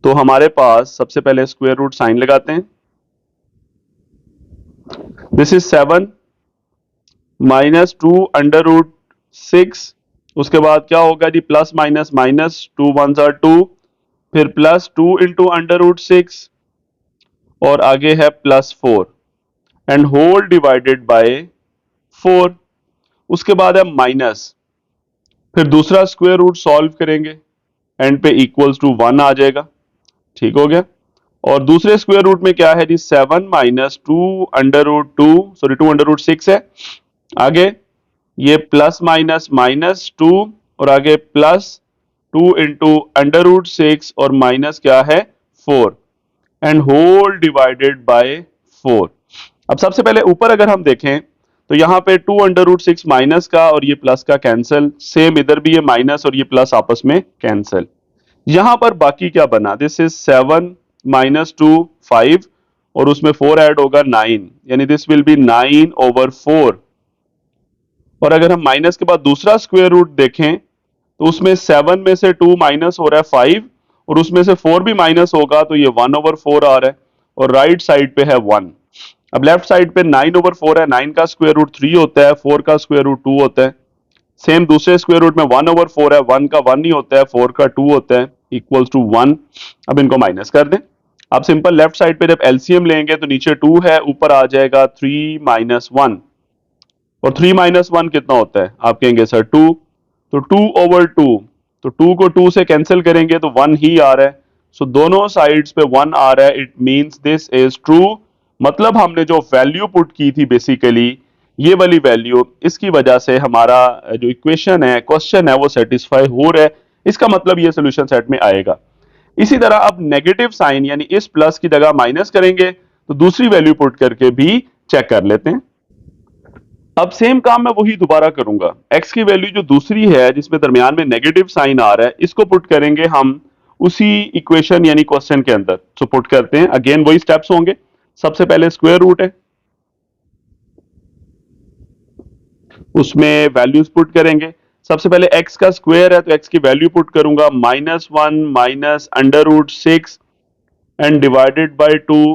तो हमारे पास सबसे पहले स्क्वायर रूट साइन लगाते हैं। This is 7 -2 √6। उसके बाद क्या होगा जी, plus minus minus, 2 1s are 2, फिर +2 इंटू √6 और आगे है +4 एंड होल डिवाइडेड बाय 4। उसके बाद है माइनस, फिर दूसरा स्क्वायर रूट सॉल्व करेंगे, एंड पे इक्वल्स टू 1 आ जाएगा। ठीक हो गया। और दूसरे स्क्वायर रूट में क्या है जी, 7 -2 √2, सॉरी 2 √6 है। आगे ये प्लस माइनस -2 और आगे +2 इंटू √6 और माइनस क्या है 4 एंड होल डिवाइडेड बाय 4। अब सबसे पहले ऊपर अगर हम देखें तो यहां पे 2 √6 माइनस का और ये प्लस का कैंसिल, सेम इधर भी ये माइनस और ये प्लस आपस में कैंसिल। यहां पर बाकी क्या बना, दिस इज 7 -2 5 और उसमें 4 ऐड होगा 9, यानी दिस विल बी 9/4। और अगर हम माइनस के बाद दूसरा स्क्वायर रूट देखें तो उसमें 7 में से 2 माइनस हो रहा है 5 और उसमें से 4 भी माइनस होगा तो ये 1/4 आ रहा है और राइट साइड पे है 1। अब लेफ्ट साइड पे 9/4 है, 9 का स्क्वायर रूट 3 होता है, 4 का स्क्वायर रूट 2 होता है। सेम दूसरे स्क्वायर रूट में 1/4 है, 1 का 1 ही होता है, 4 का 2 होता है, इक्वल्स टू 1। अब इनको माइनस कर दें। आप सिंपल लेफ्ट साइड पे जब एलसीएम लेंगे तो नीचे 2 है, ऊपर आ जाएगा 3 - 1 और 3 - 1 कितना होता है, आप कहेंगे सर 2, तो 2/2, तो 2 को 2 से कैंसिल करेंगे तो 1 ही आ रहा है। सो दोनों साइड्स पे 1 आ रहा है, it means this is true. मतलब हमने जो वैल्यू पुट की थी बेसिकली ये वाली वैल्यू, इसकी वजह से हमारा जो इक्वेशन है, क्वेश्चन है, वो सेटिस्फाई हो रहा है। इसका मतलब ये सोल्यूशन सेट में आएगा। इसी तरह अब नेगेटिव साइन यानी इस प्लस की जगह माइनस करेंगे तो दूसरी वैल्यू पुट करके भी चेक कर लेते हैं। अब सेम काम मैं वही दोबारा करूंगा। x की वैल्यू जो दूसरी है जिसमें दरमियान में नेगेटिव साइन आ रहा है, इसको पुट करेंगे हम उसी इक्वेशन यानी क्वेश्चन के अंदर। तो पुट करते हैं, अगेन वही स्टेप्स होंगे। सबसे पहले स्क्वायर रूट है, उसमें वैल्यूज पुट करेंगे। सबसे पहले x का स्क्वायर है तो x की वैल्यू पुट करूंगा -1 minus under root 6 and divided by 2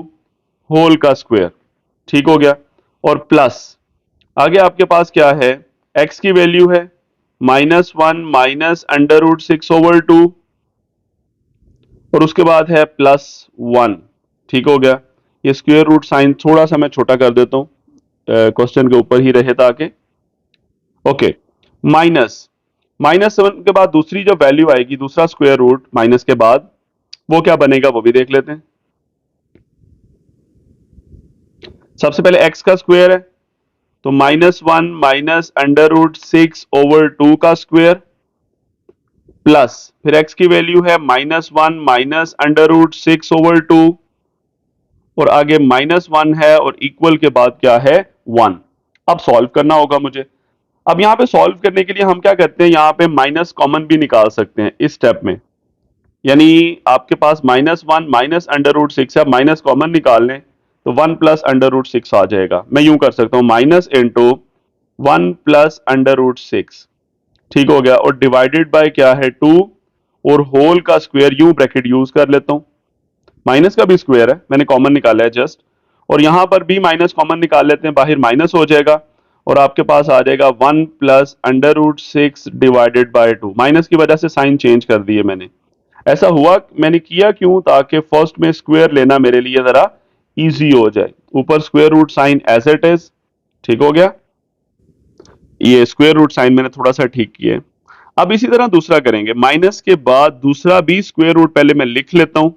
whole का स्क्वायर। ठीक हो गया। और प्लस आगे आपके पास क्या है, x की वैल्यू है -1 माइनस अंडर रूट 6/2 और उसके बाद है +1। ठीक हो गया। ये स्क्वायर रूट साइन थोड़ा सा मैं छोटा कर देता हूं, क्वेश्चन के ऊपर ही रहे ताकि। ओके, माइनस -7 के बाद दूसरी जो वैल्यू आएगी, दूसरा स्क्वायर रूट माइनस के बाद, वो क्या बनेगा वो भी देख लेते हैं। सबसे पहले x का स्क्वायर है तो -1 माइनस अंडर रूट 6/2 का स्क्वायर प्लस फिर x की वैल्यू है -1 माइनस अंडर रूट 6/2 और आगे -1 है और इक्वल के बाद क्या है 1। अब सॉल्व करना होगा मुझे। अब यहां पे सॉल्व करने के लिए हम क्या करते हैं, यहां पे माइनस कॉमन भी निकाल सकते हैं इस स्टेप में। यानी आपके पास -1 माइनस अंडर रूट 6 है, माइनस कॉमन निकाल लें तो 1 प्लस अंडर रूट 6 आ जाएगा। मैं यूं कर सकता हूं, minus into 1 plus under root 6। ठीक हो गया। और डिवाइडेड बाय क्या है 2 और होल का स्क्वायर, यूं ब्रैकेट यूज कर लेता हूं। माइनस का भी स्क्वायर है, मैंने कॉमन निकाला है जस्ट। और यहां पर भी माइनस कॉमन निकाल लेते हैं, बाहर माइनस हो जाएगा और आपके पास आ जाएगा 1 plus under root 6 divided by 2। Minus की वजह से साइन चेंज कर दिए मैंने। ऐसा हुआ, मैंने किया क्यों, ताकि फर्स्ट में स्क्वायर लेना मेरे लिए जरा इजी हो जाए। ऊपर square root sign as it is. ठीक हो गया। ये स्क्वायर रूट साइन मैंने थोड़ा सा ठीक किया है। अब इसी तरह दूसरा करेंगे, माइनस के बाद दूसरा भी स्क्वायर रूट पहले मैं लिख लेता हूं,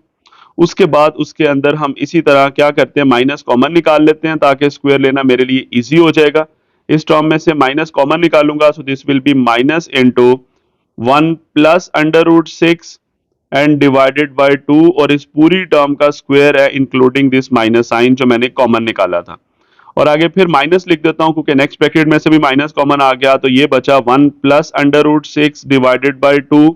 उसके बाद उसके अंदर हम इसी तरह क्या करते हैं, माइनस कॉमन निकाल लेते हैं ताकि स्क्वायर लेना मेरे लिए इजी हो जाएगा। इस टर्म में से माइनस कॉमन निकालूंगा, so this will be minus into 1 plus under root 6 and divided by 2 और इस पूरी टर्म का स्क्वायर है इंक्लूडिंग दिस माइनस साइन जो मैंने कॉमन निकाला था। और आगे फिर माइनस लिख देता हूं क्योंकि नेक्स्ट ब्रैकेट में से भी माइनस कॉमन आ गया, तो ये बचा 1 plus under root 6 divided by 2।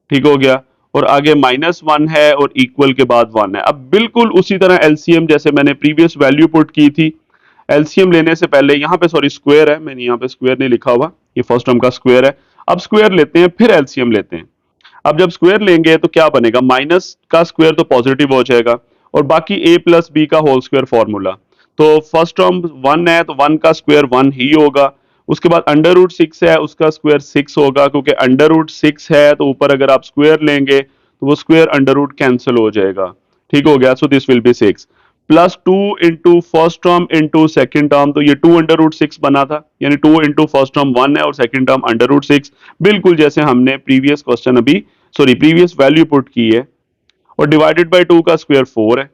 ठीक हो गया। और आगे -1 है और इक्वल के बाद 1 है। अब बिल्कुल उसी तरह एलसीएम जैसे मैंने प्रीवियस वैल्यू पुट की थी, एलसीएम लेने से पहले यहाँ पे सॉरी स्क्वायर है, मैंने यहाँ पे स्क्वायर नहीं लिखा हुआ, ये फर्स्ट टर्म का स्क्वायर है। अब स्क्वायर लेते हैं फिर एलसीएम लेते हैं। अब जब स्क्वायर लेंगे तो क्या बनेगा, माइनस का स्क्वायर तो पॉजिटिव हो जाएगा और बाकी a प्लस बी का होल स्क्वायर फॉर्मूला। तो फर्स्ट टर्म 1 है तो 1 का स्क्वायर 1 ही होगा। उसके बाद अंडर रूट 6 है, उसका स्क्वायर 6 होगा क्योंकि अंडर रूट 6 है तो ऊपर अगर आप स्क्वायर लेंगे तो वो स्क्वायर अंडर रूट कैंसिल हो जाएगा। ठीक हो गया। सो this will B 6 plus 2 into first term into second term, तो ये 2 अंडर रूट 6 बना था, यानी 2 इंटू फर्स्ट टर्म 1 है और सेकेंड टर्म अंडर रूट 6, बिल्कुल जैसे हमने प्रीवियस क्वेश्चन अभी सॉरी प्रीवियस वैल्यू पुट की है। और डिवाइडेड बाय 2 का स्क्वायर 4 है।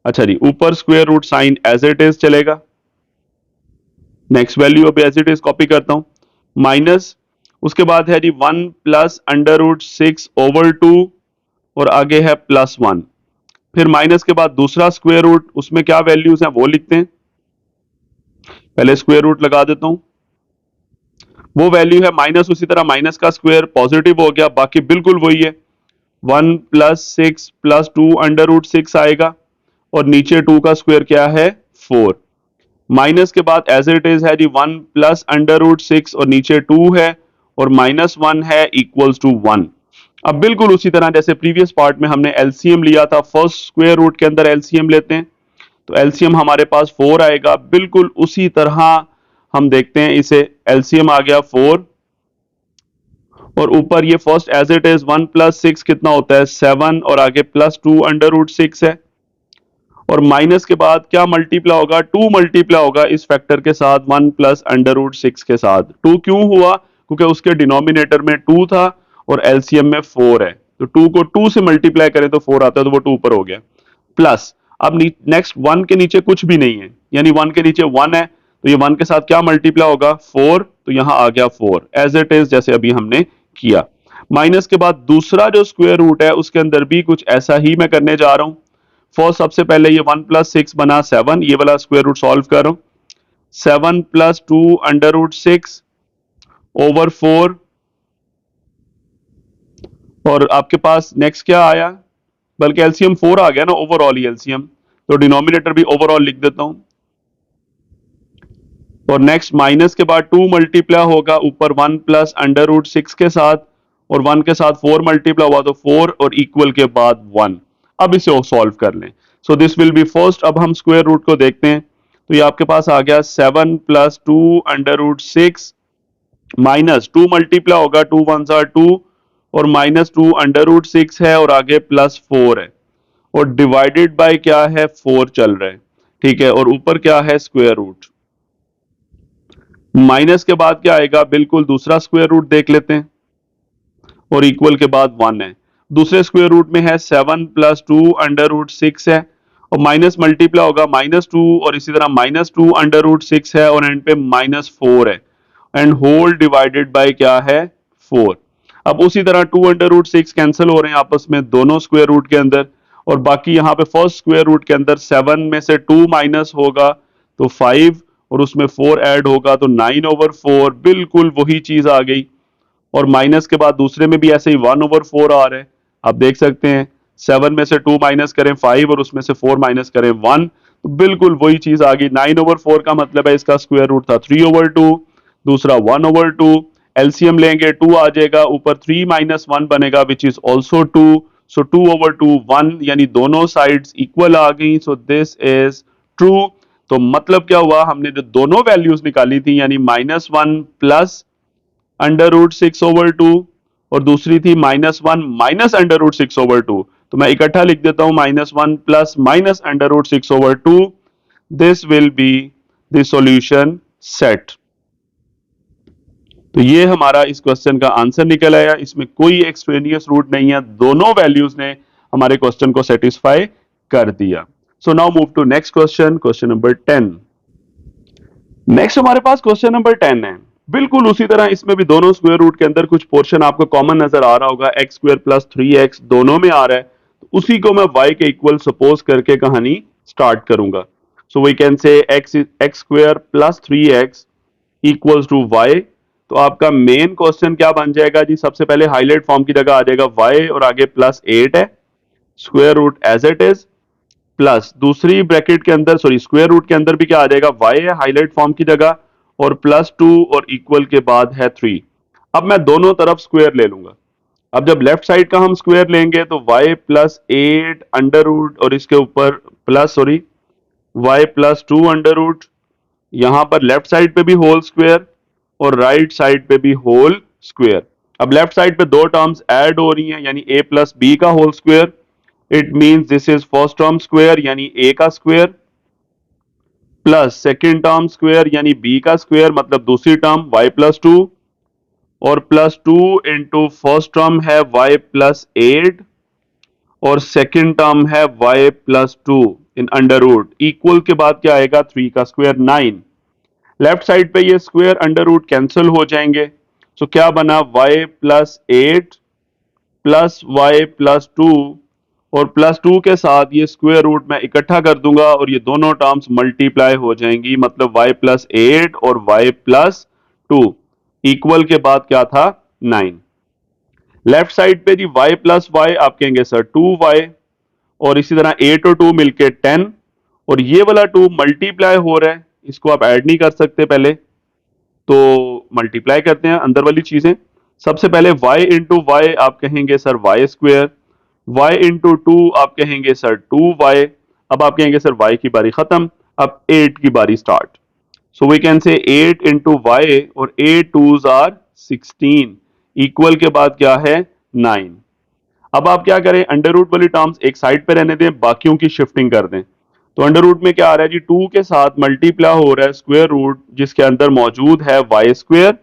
अच्छा जी, ऊपर square root sign as it is चलेगा। नेक्स्ट वैल्यू अब एज इट इज कॉपी करता हूं, माइनस उसके बाद है जी 1 प्लस अंडर रूट 6/2 और आगे है +1। फिर माइनस के बाद दूसरा स्क्वायर रूट, उसमें क्या वैल्यूज हैं वो लिखते हैं। पहले स्क्वायर रूट लगा देता हूं, वो वैल्यू है माइनस, उसी तरह माइनस का स्क्वायर पॉजिटिव हो गया, बाकी बिल्कुल वही है। 1 प्लस 6 प्लस 2 अंडर रूट 6 आएगा और नीचे 2 का स्क्वायर क्या है 4। माइनस के बाद एज इट इज है जी 1 प्लस अंडर रूट 6 और नीचे 2 है और -1 है इक्वल्स टू 1। अब बिल्कुल उसी तरह जैसे प्रीवियस पार्ट में हमने एलसीएम लिया था, फर्स्ट स्क्वायर रूट के अंदर एलसीएम लेते हैं तो एलसीएम हमारे पास 4 आएगा। बिल्कुल उसी तरह हम देखते हैं इसे, एलसीएम आ गया 4 और ऊपर ये first as it is 1 plus 6 कितना होता है 7 और आगे +2 अंडर रूट 6 है। और माइनस के बाद क्या मल्टीप्लाई होगा, 2 मल्टीप्लाई होगा इस फैक्टर के साथ 1 प्लस अंडर रूट 6 के साथ। 2 क्यों हुआ, क्योंकि उसके डिनोमिनेटर में 2 था और एलसीएम में 4 है, तो 2 को 2 से मल्टीप्लाई करें तो 4 आता है, तो वो 2 ऊपर हो गया। प्लस अब नेक्स्ट 1 के नीचे कुछ भी नहीं है, यानी 1 के नीचे 1 है तो ये 1 के साथ क्या मल्टीप्लाई होगा 4, तो यहां आ गया 4 एज इट इज जैसे अभी हमने किया। माइनस के बाद दूसरा जो स्क्वायर रूट है उसके अंदर भी कुछ ऐसा ही मैं करने जा रहा हूं। फर्स्ट सबसे पहले ये 1 + 6 बना 7, ये वाला स्क्वायर रूट सॉल्व कर रहा हूं। 7 + 2 √6 ओवर 4, और आपके पास नेक्स्ट क्या आया, बल्कि एलसीएम 4 आ गया ना, ओवरऑल ही एलसीएम, तो डिनोमिनेटर भी ओवरऑल लिख देता हूं। और नेक्स्ट माइनस के बाद 2 मल्टीप्लाई होगा ऊपर 1 + √6 के साथ, और 1 के साथ 4 मल्टीप्लाई हुआ तो 4 और इक्वल के बाद 1। अब इसे सॉल्व कर लें। सो दिस विल बी फर्स्ट। अब हम स्क्वायर रूट को देखते हैं, तो ये आपके पास आ गया 7 + 2 √6 माइनस 2 मल्टीप्लाई होगा 2 1 2, और -2 √6 है और आगे +4 है, और डिवाइडेड बाय क्या है 4 चल रहा है, ठीक है, और ऊपर क्या है स्क्वायर रूट। माइनस के बाद क्या आएगा, बिल्कुल दूसरा स्क्वायर रूट देख लेते हैं, और इक्वल के बाद 1 है। दूसरे स्क्वायर रूट में है 7 + 2 √6 है, और माइनस मल्टीप्लाई होगा -2, और इसी तरह -2 √6 है, और एंड पे -4 है, एंड होल डिवाइडेड बाय क्या है 4। अब उसी तरह 2 √6 कैंसिल हो रहे हैं आपस में दोनों स्क्वायर रूट के अंदर, और बाकी यहाँ पे फर्स्ट स्क्वायर रूट के अंदर 7 में से 2 माइनस होगा तो 5, और उसमें 4 ऐड होगा तो 9/4, बिल्कुल वही चीज आ गई। और माइनस के बाद दूसरे में भी ऐसे ही 1/4 आ रहा है, आप देख सकते हैं 7 में से 2 माइनस करें 5, और उसमें से 4 माइनस करें 1, तो बिल्कुल वही चीज आ गई। 9/4 का मतलब है इसका स्क्वायर रूट था 3/2, दूसरा 1/2, एलसीएम लेंगे 2 आ जाएगा, ऊपर 3 - 1 बनेगा विच इज ऑल्सो 2, सो 2/2 1, यानी दोनों साइड्स इक्वल आ गई, सो दिस इज ट्रू। तो मतलब क्या हुआ, हमने जो दोनों वैल्यूज निकाली थी, यानी -1 प्लस √6/2, और दूसरी थी -1 माइनस √6/2, तो मैं इकट्ठा लिख देता हूं -1 plus minus √6/2, this will be the solution set. तो ये हमारा इस क्वेश्चन का आंसर निकल आया। इसमें कोई एक्सट्रेनियस रूट नहीं है, दोनों वैल्यूज ने हमारे क्वेश्चन को सेटिस्फाई कर दिया। So now move to next question, question number 10। Next हमारे पास क्वेश्चन नंबर 10 है। बिल्कुल उसी तरह इसमें भी दोनों स्क्वायर रूट के अंदर कुछ पोर्शन आपको कॉमन नजर आ रहा होगा, x² + 3x दोनों में आ रहा है, तो उसी को मैं y के इक्वल सपोज करके कहानी स्टार्ट करूंगा। सो वी कैन से x² + 3x equals to y। तो आपका मेन क्वेश्चन क्या बन जाएगा जी, सबसे पहले हाईलाइट फॉर्म की जगह आ जाएगा y, और आगे +8 है, square root as it is, plus दूसरी ब्रैकेट के अंदर, सॉरी स्क्वायर रूट के अंदर भी क्या आ जाएगा y है हाईलाइट फॉर्म की जगह, और +2 और इक्वल के बाद है 3। अब मैं दोनों तरफ स्क्वायर ले लूंगा। अब जब लेफ्ट साइड का हम स्क्वायर लेंगे तो y +8 अंडर रूट, और इसके ऊपर plus sorry y +2 under root, यहां पर लेफ्ट साइड पे भी होल स्क्वायर और राइट साइड पे भी होल स्क्वायर। अब लेफ्ट साइड पे दो टर्म्स ऐड हो रही हैं, यानी a + b का whole square, it means this is first term square यानी a का square, plus second term square यानी b का स्क्वायर, मतलब दूसरी टर्म y +2, और +2 इंटू फर्स्ट टर्म है y +8, और सेकेंड टर्म है y +2 in under root, equal के बाद क्या आएगा 3 का स्क्वायर 9। लेफ्ट साइड पे ये स्क्वायर अंडर रूट कैंसिल हो जाएंगे, सो क्या बना y +8 प्लस y +2, और +2 के साथ ये स्क्वायर रूट मैं इकट्ठा कर दूंगा, और ये दोनों टर्म्स मल्टीप्लाई हो जाएंगी, मतलब y +8 और y +2 इक्वल के बाद क्या था 9। लेफ्ट साइड पे जी y +y आप कहेंगे सर 2y, और इसी तरह 8 और 2 मिलके 10, और ये वाला 2 मल्टीप्लाई हो रहा है, इसको आप ऐड नहीं कर सकते पहले, तो मल्टीप्लाई करते हैं अंदर वाली चीजें। सबसे पहले y इंटू वाई आप कहेंगे सर y², y इंटू 2 आप कहेंगे सर 2y, अब आप कहेंगे सर y की बारी खत्म, अब 8 की बारी स्टार्ट। सो वी कैन से 8 इंटू वाई, और 8 2s आर 16 इक्वल के बाद क्या है 9। अब आप क्या करें, अंडर रूट वाली टर्म्स एक साइड पे रहने दें, बाकियों की शिफ्टिंग कर दें। तो अंडर रूट में क्या आ रहा है जी, 2 के साथ मल्टीप्लाई हो रहा है स्क्वायर रूट जिसके अंदर मौजूद है y²,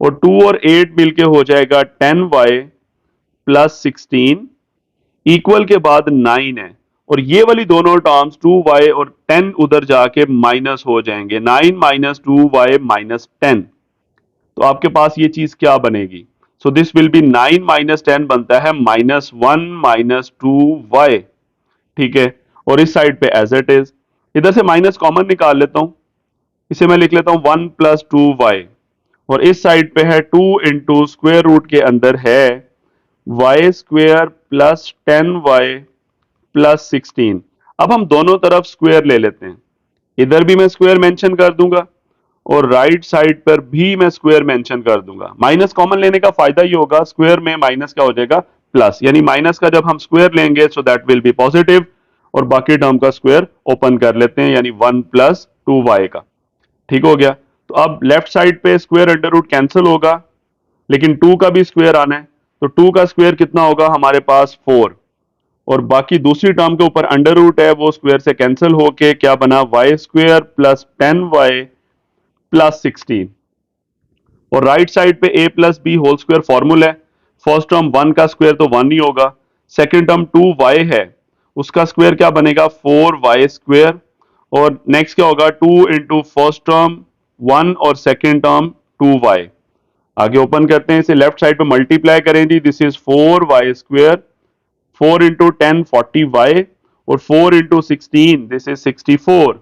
और 2 और 8 मिलके हो जाएगा 10y +16 इक्वल के बाद 9 है, और ये वाली दोनों टर्म्स 2y और 10 उधर जाके माइनस हो जाएंगे, 9 माइनस 2y माइनस 10। तो आपके पास ये चीज क्या बनेगी? सो दिस विल बी 9 माइनस 10 बनता है -1 माइनस 2y। ठीक है, और इस साइड पे एज इट इज, इधर से माइनस कॉमन निकाल लेता हूं, इसे मैं लिख लेता हूं 1 प्लस 2y, और इस साइड पे है 2 इंटू स्क्वेयर रूट के अंदर है y square plus 10y plus 16। अब हम दोनों तरफ स्क्वेयर ले लेते हैं, इधर भी मैं स्क्वेयर मेंशन कर दूंगा और राइट साइड पर भी मैं स्क्वेयर मेंशन कर दूंगा। माइनस कॉमन लेने का फायदा ये होगा, स्क्वेयर में माइनस क्या हो जाएगा? प्लस, यानी माइनस का जब हम स्क्वेयर लेंगे so that will be positive, और बाकी टर्म का स्क्वेयर ओपन कर लेते हैं, यानी 1 प्लस 2y का। ठीक हो गया। तो अब लेफ्ट साइड पे स्क्वेयर अंडर रूट कैंसिल होगा, लेकिन 2 का भी स्क्वेयर आना है, तो 2 का स्क्वेयर कितना होगा हमारे पास? 4, और बाकी दूसरी टर्म के ऊपर अंडर रूट है, वो स्क्वेयर से कैंसिल होके क्या बना? Y square plus 10y plus 16। और राइट साइड पे a plus b whole square formula है। फर्स्ट टर्म 1 का स्क्वायर तो 1 ही होगा, सेकेंड टर्म 2y है, उसका स्क्वायर क्या बनेगा? 4y स्क्वायर, और नेक्स्ट क्या होगा? 2 इंटू फर्स्ट टर्म 1 और सेकेंड टर्म 2y। आगे ओपन करते हैं, इसे लेफ्ट साइड पे मल्टीप्लाई करेंगे, this is 4y square, 4 into 10 40y, और 4 into 16 this is 64।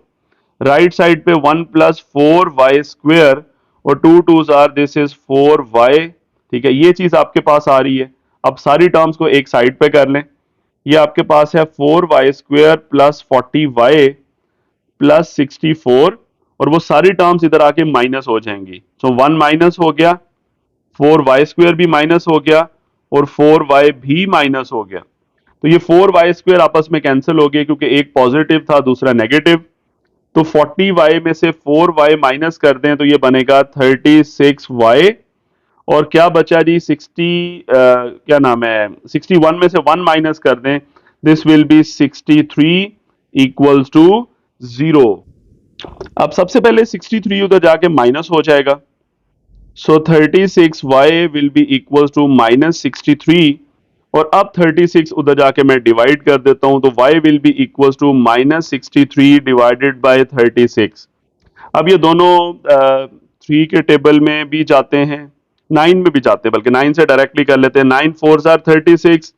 Right side पे 1 प्लस 4y स्क्वेयर, और 2 to are this is 4y। ठीक है, ये चीज आपके पास आ रही है। अब सारी टर्म्स को एक साइड पे कर लें, ये आपके पास है 4y square plus 40y plus 64, और वो सारी टर्म्स इधर आके माइनस हो जाएंगी। सो 1 माइनस हो गया, 4y स्क्वेयर भी माइनस हो गया, और 4y भी माइनस हो गया। तो ये 4y स्क्वेयर आपस में कैंसिल हो गए, क्योंकि एक पॉजिटिव था दूसरा नेगेटिव। तो 40y में से 4y माइनस कर दें तो ये बनेगा 36y, और क्या बचा जी? 60 क्या नाम है, 61 में से 1 माइनस कर दें, this will be 63 equals to 0। अब सबसे पहले 63 उधर जाके माइनस हो जाएगा, so 36y will be equals to -63, और अब 36 उधर जाके मैं डिवाइड कर देता हूं, तो y will be equals to -63 divided by 36। अब ये दोनों 3 के टेबल में भी जाते हैं, 9 में भी जाते हैं, बल्कि 9 से डायरेक्टली कर लेते हैं। 9 4 आर 36,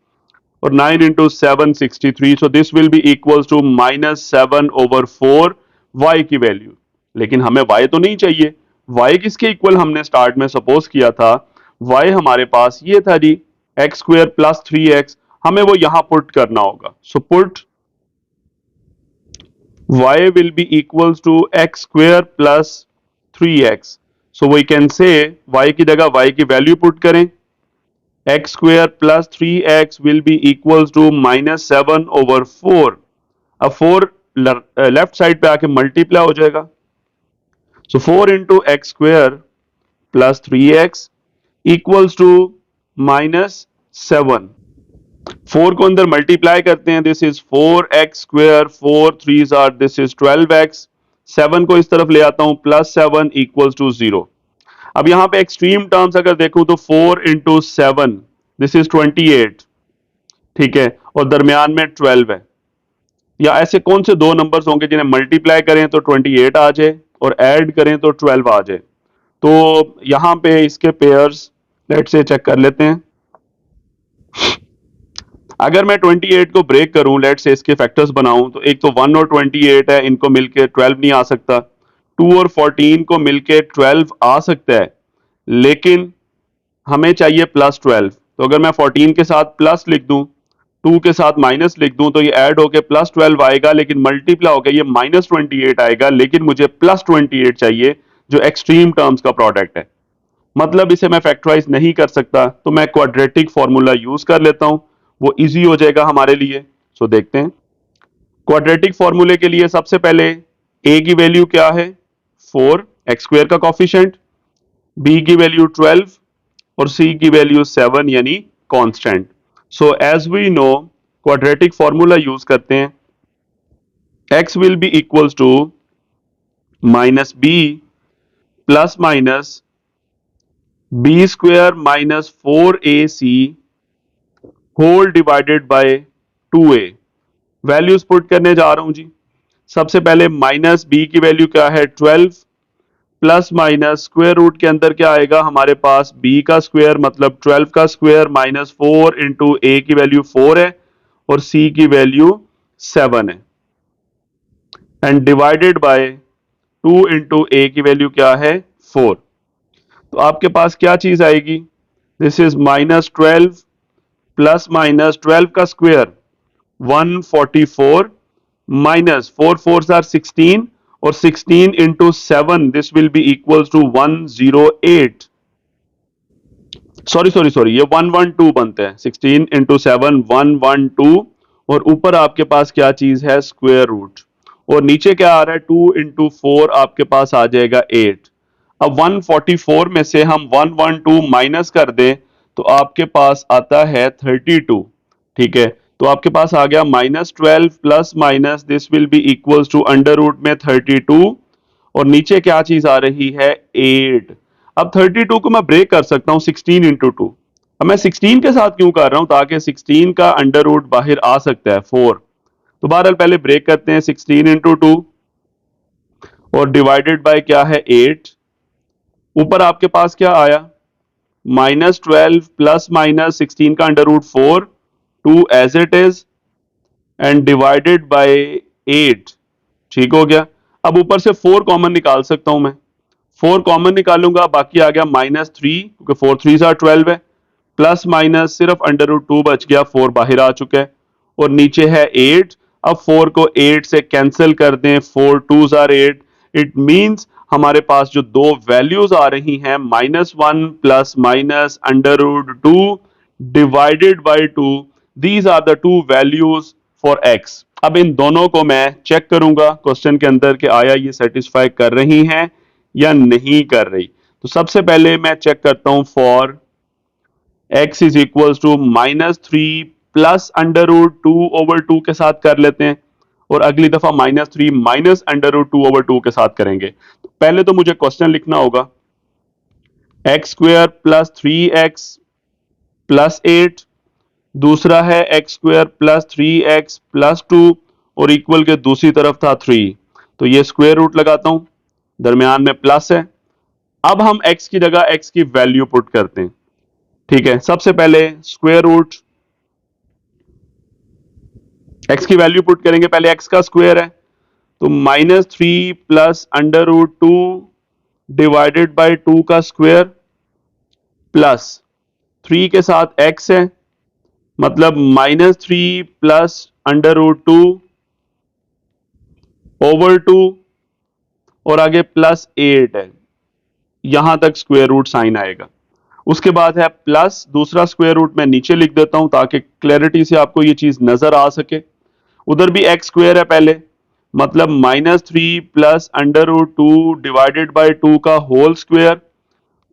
और 9 into 7 63, so this will be equals to -7/4 y की वैल्यू। लेकिन हमें y तो नहीं चाहिए, y किसके इक्वल हमने स्टार्ट में सपोज किया था? y हमारे पास ये था जी, एक्स स्क्वेयर प्लस 3x, हमें वो यहां पुट करना होगा। So put y will be equals to x square plus 3x. So we can say y की जगह y की वैल्यू पुट करें, x square plus 3x will be equals to -7/4। अब 4 लेफ्ट साइड पे आके मल्टीप्लाई हो जाएगा, so 4 into x square plus 3x equals to -7। 4 को अंदर मल्टीप्लाई करते हैं, this is 4x square, 4 3 are this is 12x। 7 को इस तरफ ले आता हूं, +7 इक्वल्स टू 0। अब यहां पे एक्सट्रीम टर्म्स अगर देखूं तो 4 इंटू 7 दिस इज 28। ठीक है, और दरमियान में 12 है। या ऐसे कौन से दो नंबर्स होंगे जिन्हें मल्टीप्लाई करें तो 28 आ जाए और ऐड करें तो 12 आ जाए? तो यहां पे इसके पेयर्स लेट से चेक कर लेते हैं। अगर मैं 28 को ब्रेक करूं, लेट से इसके फैक्टर्स बनाऊं, तो एक तो 1 और 28 है, इनको मिलके 12 नहीं आ सकता। 2 और 14 को मिलके 12 आ सकता है, लेकिन हमें चाहिए +12। तो अगर मैं 14 के साथ प्लस लिख दूं, 2 के साथ माइनस लिख दूं, तो ये ऐड होके +12 आएगा, लेकिन मल्टीप्लाई होकर ये -28 आएगा, लेकिन मुझे +28 चाहिए जो एक्सट्रीम टर्म्स का प्रोडक्ट है। मतलब इसे मैं फैक्टराइज नहीं कर सकता, तो मैं क्वाड्रेटिक फॉर्मूला यूज कर लेता हूं, वो इजी हो जाएगा हमारे लिए। सो देखते हैं, क्वाड्रेटिक फॉर्मूले के लिए सबसे पहले a की वैल्यू क्या है? 4, एक्स स्क्वायर का कॉफिशिएंट, b की वैल्यू 12, और c की वैल्यू 7 यानी constant. So as we know, quadratic formula use करते हैं, x will be equals to -b plus minus b square -4ac whole divided by 2a। Values put करने जा रहा हूं जी। सबसे पहले माइनस बी की वैल्यू क्या है 12, प्लस माइनस स्क्वायर रूट के अंदर क्या आएगा हमारे पास बी का स्क्वायर मतलब 12 का स्क्वायर माइनस 4 इंटू ए की वैल्यू 4 है और सी की वैल्यू 7 है एंड डिवाइडेड बाय 2 इंटू ए की वैल्यू क्या है 4। तो आपके पास क्या चीज आएगी, दिस इज -12 प्लस माइनस 12 का स्क्वायर 144 minus 4 fours are 16 और 16 into 7 this will be equals to 108। Sorry ये 112 बनते हैं, 16 into 7 112 और ऊपर आपके पास क्या चीज है स्क्वायर रूट और नीचे क्या आ रहा है 2 into 4 आपके पास आ जाएगा 8। अब 144 में से हम 112 माइनस कर दें तो आपके पास आता है 32। ठीक है, तो आपके पास आ गया -12 plus minus this will be equals to under root में 32 और नीचे क्या चीज आ रही है 8। अब 32 को मैं ब्रेक कर सकता हूं 16 इंटू 2। अब मैं 16 के साथ क्यों कर रहा हूं, ताकि 16 का अंडर रूट बाहर आ सकता है 4। तो बहरहाल पहले ब्रेक करते हैं 16 इंटू 2 और डिवाइडेड बाय क्या है 8। ऊपर आपके पास क्या आया -12 प्लस माइनस 16 का under root 4 2 as it is and divided by 8। ठीक हो गया। अब ऊपर से 4 कॉमन निकाल सकता हूं मैं, 4 कॉमन निकालूंगा बाकी आ गया -3 क्योंकि 4 3 12 है प्लस माइनस सिर्फ अंडर रूट 2 बच गया 4 बाहर आ चुका है और नीचे है 8। अब 4 को 8 से कैंसिल कर दें 4 2 8। इट मींस हमारे पास जो दो वैल्यूज आ रही हैं -1 plus minus under root 2 divided by 2 these are the two values for x. अब इन दोनों को मैं चेक करूंगा क्वेश्चन के अंदर कि आया ये सेटिस्फाई कर रही हैं या नहीं कर रही। तो सबसे पहले मैं चेक करता हूं for x is equals to -3 plus under root 2 over 2 के साथ कर लेते हैं और अगली दफा -3 माइनस अंडर रूट 2 ओवर 2 के साथ करेंगे। तो पहले तो मुझे क्वेश्चन लिखना होगा x square plus 3x plus 8, दूसरा है x square plus 3x plus 2 और इक्वल के दूसरी तरफ था 3। तो ये स्क्वायर रूट लगाता हूं, दरमियान में प्लस है। अब हम x की जगह x की वैल्यू पुट करते हैं। ठीक है, सबसे पहले स्क्वायर रूट x की वैल्यू पुट करेंगे, पहले x का स्क्वायर है तो -3 plus under root 2 divided by 2 का स्क्वायर प्लस 3 के साथ x है मतलब -3 प्लस अंडर रूट 2 ओवर 2 और आगे प्लस 8 है, यहां तक स्क्वायर रूट साइन आएगा। उसके बाद है प्लस दूसरा स्क्वायर रूट मैं नीचे लिख देता हूं ताकि क्लैरिटी से आपको ये चीज नजर आ सके। उधर भी एक्स स्क्वायर है पहले मतलब -3 plus under root 2 divided by 2 का होल स्क्वायर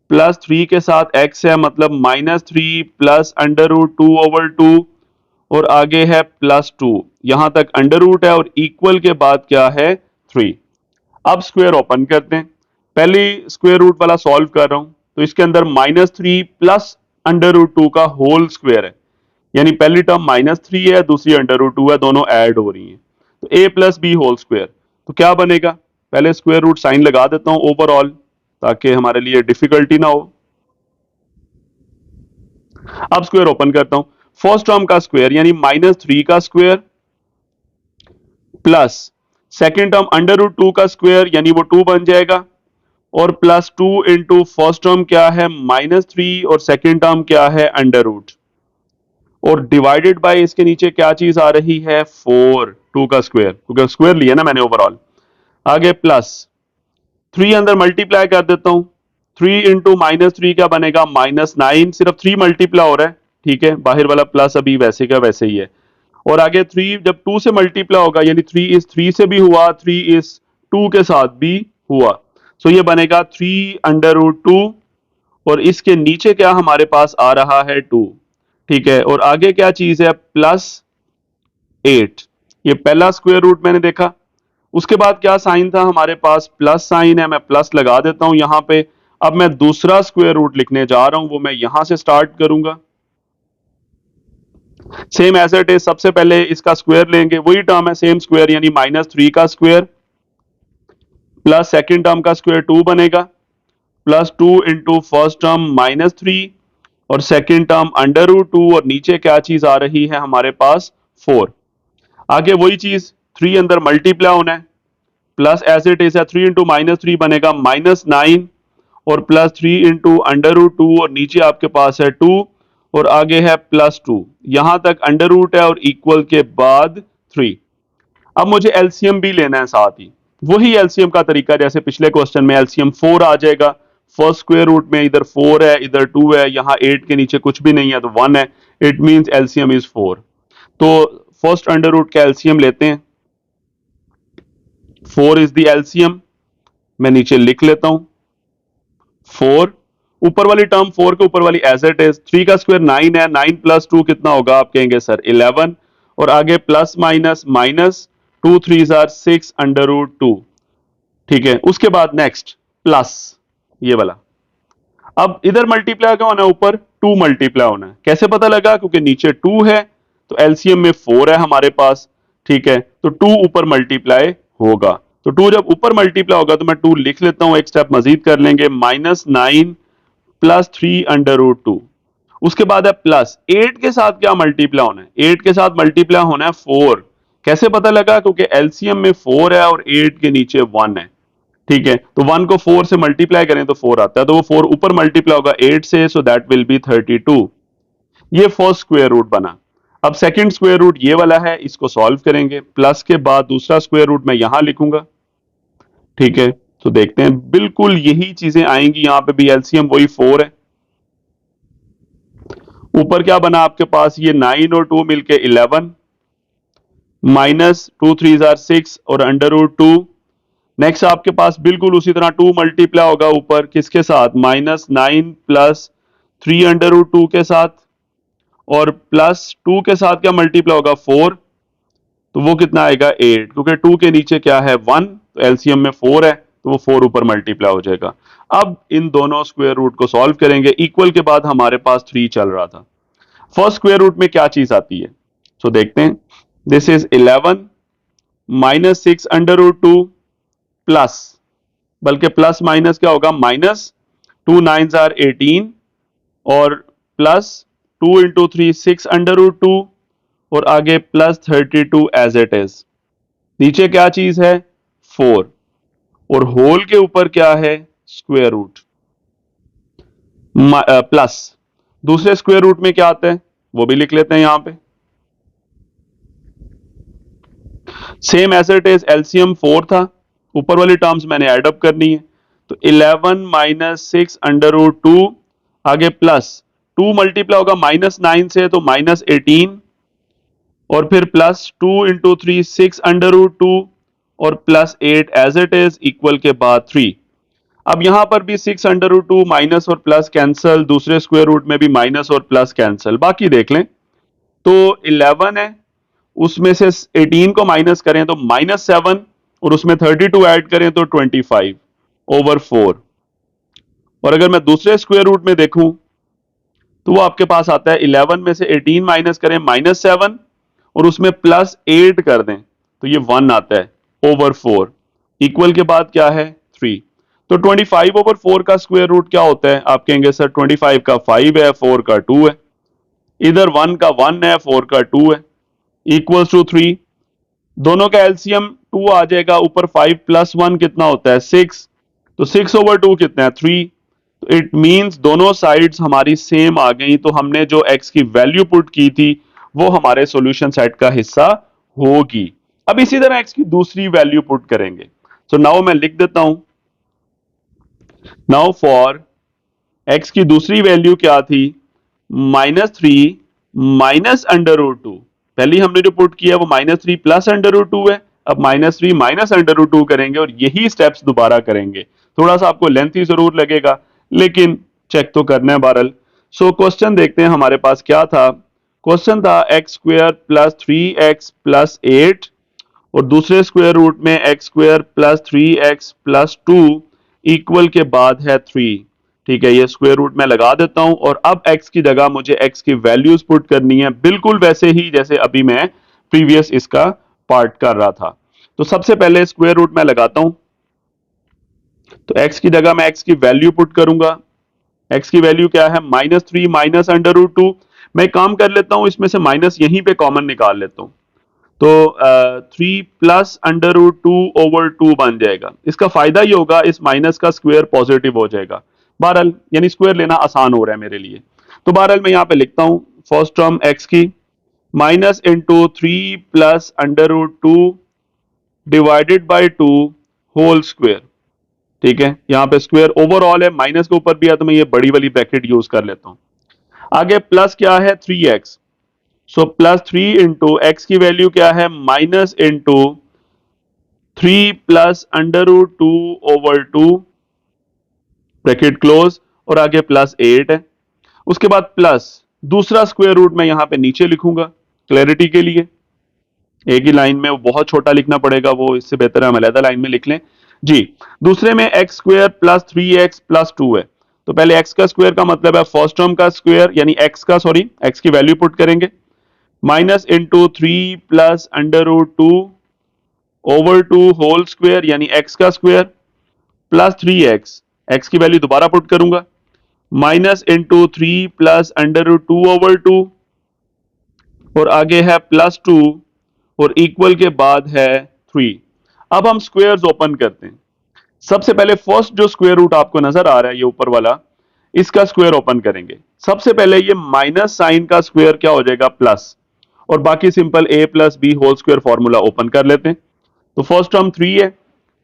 प्लस 3 के साथ x है मतलब -3 प्लस अंडर रूट 2 ओवर 2 और आगे है प्लस 2, यहां तक अंडर रूट है और इक्वल के बाद क्या है 3। अब स्क्वायर ओपन करते हैं, पहली स्क्वायर रूट वाला सॉल्व कर रहा हूं तो इसके अंदर -3 प्लस अंडर रूट 2 का होल स्क्वायर है, यानी पहली टर्म -3 है दूसरी अंडर रूट 2 है, दोनों ऐड हो रही हैं तो a plus b whole square. तो क्या बनेगा, पहले स्क्वायर रूट साइन लगा देता हूं ओवरऑल ताकि हमारे लिए डिफिकल्टी ना हो। अब स्क्वायर ओपन करता हूं, फर्स्ट टर्म का स्क्वायर यानी -3 का square plus second term under root 2 का स्क्वायर यानी वो 2 बन जाएगा और प्लस 2 इंटू फर्स्ट टर्म क्या है -3 और सेकेंड टर्म क्या है अंडर रूट और डिवाइडेड बाय इसके नीचे क्या चीज आ रही है 4 2 का स्क्वायर क्योंकि स्क्वायर लिया ना मैंने ओवरऑल। आगे प्लस 3 अंदर मल्टीप्लाई कर देता हूं, 3 इंटू -3 क्या बनेगा -9, सिर्फ 3 मल्टीप्लाई हो रहा है। ठीक है, बाहर वाला प्लस अभी वैसे का वैसे ही है और आगे 3 जब 2 से मल्टीप्लाई होगा यानी 3 इस 3 से भी हुआ 3 इस 2 के साथ भी हुआ, सो ये बनेगा 3 अंडर रूट 2 और इसके नीचे क्या हमारे पास आ रहा है 2। ठीक है, और आगे क्या चीज है प्लस 8, ये पहला स्क्वायर रूट मैंने देखा। उसके बाद क्या साइन था हमारे पास प्लस साइन है, मैं प्लस लगा देता हूं यहां पे। अब मैं दूसरा स्क्वायर रूट लिखने जा रहा हूं वो मैं यहां से स्टार्ट करूंगा। सेम एज इट इज, सबसे पहले इसका स्क्वायर लेंगे, वही टर्म है सेम स्क्वायर, यानी -3 का स्क्वायर प्लस सेकेंड टर्म का स्क्वायर 2 बनेगा, प्लस 2 इंटू फर्स्ट टर्म -3 और सेकेंड टर्म √2 और नीचे क्या चीज आ रही है हमारे पास 4। आगे वही चीज 3 अंदर मल्टीप्लाई होना है, प्लस एज इट इज है 3 इंटू -3 बनेगा -9 और प्लस 3 इंटू √2 और नीचे आपके पास है 2 और आगे है +2, यहां तक अंडर रूट है और इक्वल के बाद 3। अब मुझे एलसीएम भी लेना है साथ ही, वही एलसीएम का तरीका जैसे पिछले क्वेश्चन में, एलसीएम 4 आ जाएगा। फर्स्ट स्क्वायर रूट में इधर 4 है इधर 2 है, यहां 8 के नीचे कुछ भी नहीं है तो 1 है, इट मींस एलसीएम इज 4। तो फर्स्ट अंडर रूट का एलसीएम लेते हैं, 4 इज द एलसीएम, मैं नीचे लिख लेता हूं 4, ऊपर वाली टर्म 4 के ऊपर वाली एज इट इज, 3 का स्क्वायर 9 है, 9 प्लस 2 कितना होगा आप कहेंगे सर 11 और आगे प्लस माइनस माइनस 2 3 आर 6 √2, ठीक है। उसके बाद नेक्स्ट प्लस ये वाला, अब इधर मल्टीप्लाई क्या होना है, ऊपर 2 मल्टीप्लाई होना है। कैसे पता लगा, क्योंकि नीचे 2 है तो एलसीएम में 4 है हमारे पास, ठीक है, तो 2 ऊपर मल्टीप्लाई होगा। तो 2 जब ऊपर मल्टीप्लाई होगा तो मैं 2 लिख लेता हूं, एक स्टेप मजीद कर लेंगे, -9 प्लस 3 √2। उसके बाद है प्लस 8 के साथ क्या मल्टीप्लाई होना है, 8 के साथ मल्टीप्लाई होना है 4। कैसे पता लगा, क्योंकि एलसीएम में 4 है और 8 के नीचे 1 है, ठीक है, तो 1 को 4 से मल्टीप्लाई करें तो 4 आता है, तो वो 4 ऊपर मल्टीप्लाई होगा 8 से, सो दैट विल बी 32। ये फर्स्ट स्क्वायर रूट बना। अब सेकंड स्क्वायर रूट ये वाला है, इसको सॉल्व करेंगे, प्लस के बाद दूसरा स्क्वायर रूट मैं यहां लिखूंगा, ठीक है। तो देखते हैं बिल्कुल यही चीजें आएंगी, यहां पे भी एलसीएम वही 4 है, ऊपर क्या बना आपके पास ये 9 और 2 मिलके 11, -2 3 आर 6 और √2। नेक्स्ट आपके पास बिल्कुल उसी तरह 2 मल्टीप्लाई होगा ऊपर किसके साथ, -9 प्लस 3 √2 के साथ और प्लस 2 के साथ क्या मल्टीप्लाई होगा 4, तो वो कितना आएगा 8, क्योंकि 2 के नीचे क्या है 1, तो एलसीएम में 4 है तो वो 4 ऊपर मल्टीप्लाई हो जाएगा। अब इन दोनों स्क्वायर रूट को सॉल्व करेंगे, इक्वल के बाद हमारे पास 3 चल रहा था। फर्स्ट स्क्वायर रूट में क्या चीज आती है, सो देखते हैं, दिस इज 11 -6 √2 प्लस, बल्कि प्लस माइनस क्या होगा -2 9 आर 18 और प्लस 2 इंटू 3 6 √2 और आगे +32 एज इट इज, नीचे क्या चीज है 4 और होल के ऊपर क्या है स्क्वायर रूट, प्लस दूसरे स्क्वायर रूट में क्या आता है वो भी लिख लेते हैं यहां पे, same as it is, LCM 4 था, ऊपर वाली टर्म्स मैंने ऐड अप करनी है, तो 11 -6 √2 आगे प्लस 2 मल्टीप्लाई होगा -9 से तो -18 और फिर प्लस 2 इंटू 3 6 √2 और +8 एज इट इज इक्वल के बाद 3। अब यहां पर भी 6 √2 माइनस और प्लस कैंसल, दूसरे स्क्वायर रूट में भी माइनस और प्लस कैंसल, बाकी देख लें। तो 11 है, उसमें से 18 को माइनस करें तो -7 और उसमें 32 ऐड करें तो 25/4। और अगर मैं दूसरे स्क्वायर रूट में देखूं तो वो आपके पास आता है 11 में से 18 माइनस करें -7 और उसमें +8 कर दें तो ये 1 आता है /4, इक्वल के बाद क्या है 3। तो 25/4 का स्क्वायर रूट क्या होता है, आप कहेंगे सर 25 का 5 है 4 का 2 है, इधर 1 का 1 है 4 का 2 है, इक्वल्स टू 3। दोनों का एलसीएम 2 आ जाएगा, ऊपर 5 + 1 कितना होता है 6, तो 6/2 कितना है 3। तो इट मींस दोनों साइड्स हमारी सेम आ गई, तो हमने जो x की वैल्यू पुट की थी वो हमारे सॉल्यूशन सेट का हिस्सा होगी। अब इसी तरह x की दूसरी वैल्यू पुट करेंगे, सो नाउ मैं लिख देता हूं, नाउ फॉर x की दूसरी वैल्यू क्या थी -3 -√2, पहले हमने जो पुट किया वो -3 प्लस √2 है, अब -3 -√2 करेंगे और यही स्टेप्स दोबारा करेंगे। थोड़ा सा आपको लेंथी जरूर लगेगा लेकिन चेक तो करना है बहरहाल। सो क्वेश्चन देखते हैं हमारे पास क्या था, क्वेश्चन था x² + 3x + 8 और दूसरे स्क्वायर रूट में x² + 3x + 2 इक्वल के बाद है 3, ठीक है, ये स्क्वायर रूट मैं लगा देता हूं और अब x की जगह मुझे x की वैल्यूज पुट करनी है, बिल्कुल वैसे ही जैसे अभी मैं प्रीवियस इसका पार्ट कर रहा था। तो सबसे पहले स्क्वायर रूट मैं लगाता हूं, तो x की जगह मैं x की वैल्यू पुट करूंगा। x की वैल्यू क्या है, -3 माइनस अंडर रूट टू। मैं काम कर लेता हूं, इसमें से माइनस यहीं पे कॉमन निकाल लेता हूं, तो 3 plus under root two over two बन जाएगा। इसका फायदा ये होगा, इस माइनस का स्क्वायर पॉजिटिव हो जाएगा। बहरहाल यानी स्क्वायर लेना आसान हो रहा है मेरे लिए। तो बहरहाल मैं यहाँ पे लिखता हूं फर्स्ट टर्म x की minus into 3 plus under root two divided by two whole square. ठीक है, यहाँ पे स्क्वायर ओवरऑल है, माइनस के ऊपर भी है तो मैं ये बड़ी वाली ब्रैकेट यूज कर लेता हूं। आगे प्लस क्या है, 3x, सो प्लस 3 इंटू एक्स की वैल्यू क्या है, minus into 3 plus under root two over two bracket close, और आगे प्लस 8 है। उसके बाद प्लस दूसरा स्क्वायर रूट मैं यहां पे नीचे लिखूंगा क्लैरिटी के लिए, एक ही लाइन में वो बहुत छोटा लिखना पड़ेगा, वो इससे बेहतर है हम अलग लाइन में लिख लें जी। दूसरे में x square plus 3x plus 2 है, तो पहले एक्स का स्क्वायर का मतलब है फर्स्ट टर्म का स्क्वायर, यानी एक्स का, सॉरी एक्स की वैल्यू पुट करेंगे, minus into 3 plus under root two over two whole square यानी एक्स का स्क्वायर, प्लस 3x, एक्स की वैल्यू दोबारा पुट करूंगा, minus into 3 plus under root two over two, और आगे है प्लस 2, और इक्वल के बाद है 3। अब हम स्क्वायर्स ओपन करते हैं। सबसे पहले फर्स्ट जो स्क्वायर रूट आपको नजर आ रहा है ये ऊपर वाला, इसका स्क्वायर ओपन करेंगे। सबसे पहले ये माइनस साइन का स्क्वायर क्या हो जाएगा, प्लस, और बाकी simple a plus b whole square formula open कर लेते हैं। तो फर्स्ट टर्म 3 है,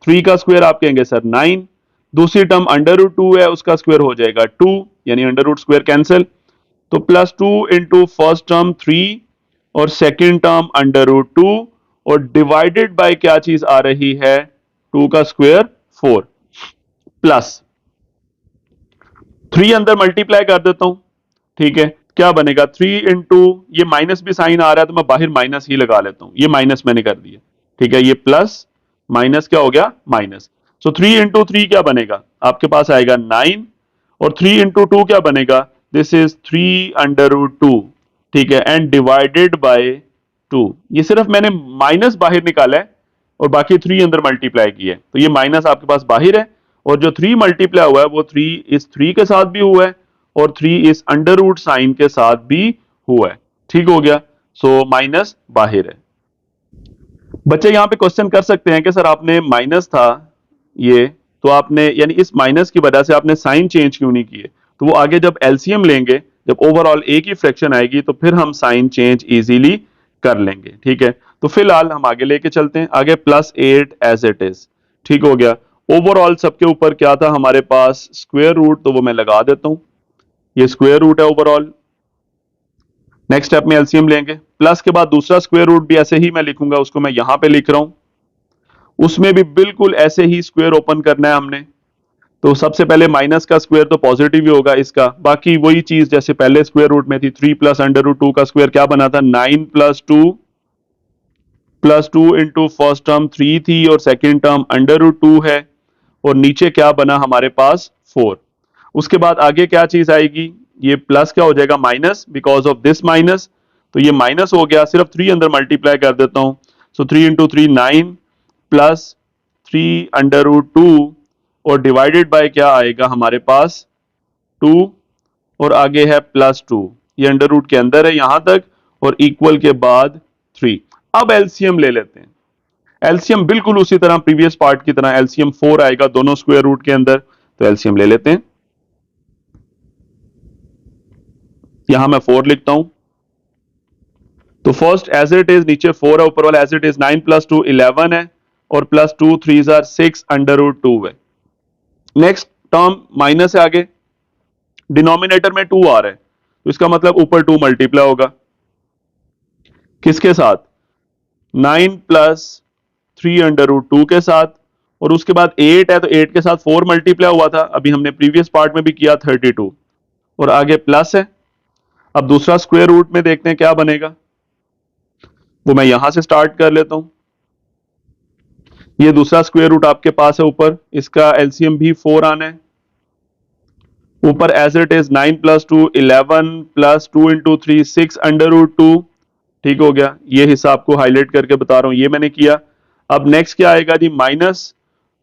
3 का स्क्वायर आप कहेंगे सर 9, दूसरी टर्म अंडर रूट 2 है, उसका स्क्वायर हो जाएगा 2, यानी अंडर रूट स्क्वायर कैंसिल, तो प्लस 2 इंटू फर्स्ट टर्म 3 और सेकेंड टर्म अंडर रूट 2, और डिवाइडेड बाय क्या चीज आ रही है, 2 का स्क्वायर 4, प्लस 3 अंदर मल्टीप्लाई कर देता हूं। ठीक है, क्या बनेगा 3 इंटू, ये माइनस भी साइन आ रहा है तो मैं बाहर माइनस ही लगा लेता हूं, ये माइनस मैंने कर दिया। ठीक है, ये प्लस माइनस क्या हो गया, माइनस। सो 3 इंटू 3 क्या बनेगा, आपके पास आएगा 9, और 3 इंटू 2 क्या बनेगा, दिस इज 3 अंडर रूट 2। ठीक है, एंड डिवाइडेड बाय 2, ये सिर्फ मैंने माइनस बाहर निकाला है और बाकी 3 अंदर मल्टीप्लाई किया है, तो ये माइनस आपके पास बाहर है, और जो 3 मल्टीप्लाई हुआ है वो 3 इस 3 के साथ भी हुआ है, और 3 इस अंडर रूट साइन के साथ भी हुआ है। ठीक हो गया, सो माइनस बाहर है। बच्चे यहां पे क्वेश्चन कर सकते हैं कि सर आपने माइनस था ये, तो आपने यानी इस माइनस की वजह से आपने साइन चेंज क्यों नहीं किए, तो वो आगे जब एलसीएम लेंगे, जब ओवरऑल एक ही फ्रैक्शन आएगी तो फिर हम साइन चेंज इजीली कर लेंगे। ठीक है, तो फिलहाल हम आगे लेके चलते हैं, आगे प्लस 8 एज इट इज। ठीक हो गया, ओवरऑल सबके ऊपर क्या था हमारे पास, स्क्वायर रूट, तो वो मैं लगा देता हूं, ये स्क्वायर रूट है ओवरऑल। नेक्स्ट स्टेप में एलसीएम लेंगे, प्लस के बाद दूसरा स्क्वायर रूट भी ऐसे ही मैं लिखूंगा, उसको मैं यहां पे लिख रहा हूं, उसमें भी बिल्कुल ऐसे ही स्क्वायर ओपन करना है हमने। तो सबसे पहले माइनस का स्क्वायर तो पॉजिटिव ही होगा इसका, बाकी वही चीज जैसे पहले स्क्वायर रूट में थी, 3 प्लस अंडर रूट 2 का स्क्वायर क्या बना था, 9 प्लस 2 इंटू फर्स्ट टर्म 3 थी और सेकेंड टर्म अंडर रूट 2 है, और नीचे क्या बना हमारे पास 4। उसके बाद आगे क्या चीज आएगी, ये प्लस क्या हो जाएगा, minus, because of this minus, तो ये माइनस हो गया, सिर्फ 3 अंदर मल्टीप्लाई कर देता हूं, सो 3 इंटू 3 9 प्लस 3 अंडर रूट 2, और डिवाइडेड बाय क्या आएगा हमारे पास 2, और आगे है प्लस 2, ये अंडर रूट के अंदर है यहां तक, और इक्वल के बाद 3। अब एलसीएम ले लेते हैं, एलसीएम बिल्कुल उसी तरह प्रीवियस पार्ट की तरह एलसीएम 4 आएगा दोनों स्क्वायर रूट के अंदर, तो एलसीएम ले लेते हैं। यहां मैं 4 लिखता हूं, तो फर्स्ट एज इट इज नीचे 4 है, ऊपर वाला एज इट इज 9 प्लस 2 11 है, और प्लस 2 3 6 अंडर रूट 2 है। नेक्स्ट टर्म माइनस है, आगे डिनोमिनेटर में 2 आ रहा है, तो इसका मतलब ऊपर 2 मल्टीप्लाई होगा किसके साथ, 9 प्लस 3 अंडर रूट 2 के साथ, और उसके बाद 8 है तो 8 के साथ 4 मल्टीप्लाई हुआ था, अभी हमने प्रीवियस पार्ट में भी किया 32, और आगे प्लस है। अब दूसरा स्क्वायर रूट में देखते हैं क्या बनेगा, वो मैं यहां से स्टार्ट कर लेता हूं। ये दूसरा स्क्वायर रूट आपके पास है ऊपर, इसका एलसीएम भी 4 आना है, ऊपर as it is 9 plus 2 11 plus 2 into 3 6 under root 2। ठीक हो गया, ये हिस्सा आपको हाईलाइट करके बता रहा हूं, ये मैंने किया। अब नेक्स्ट क्या आएगा जी, माइनस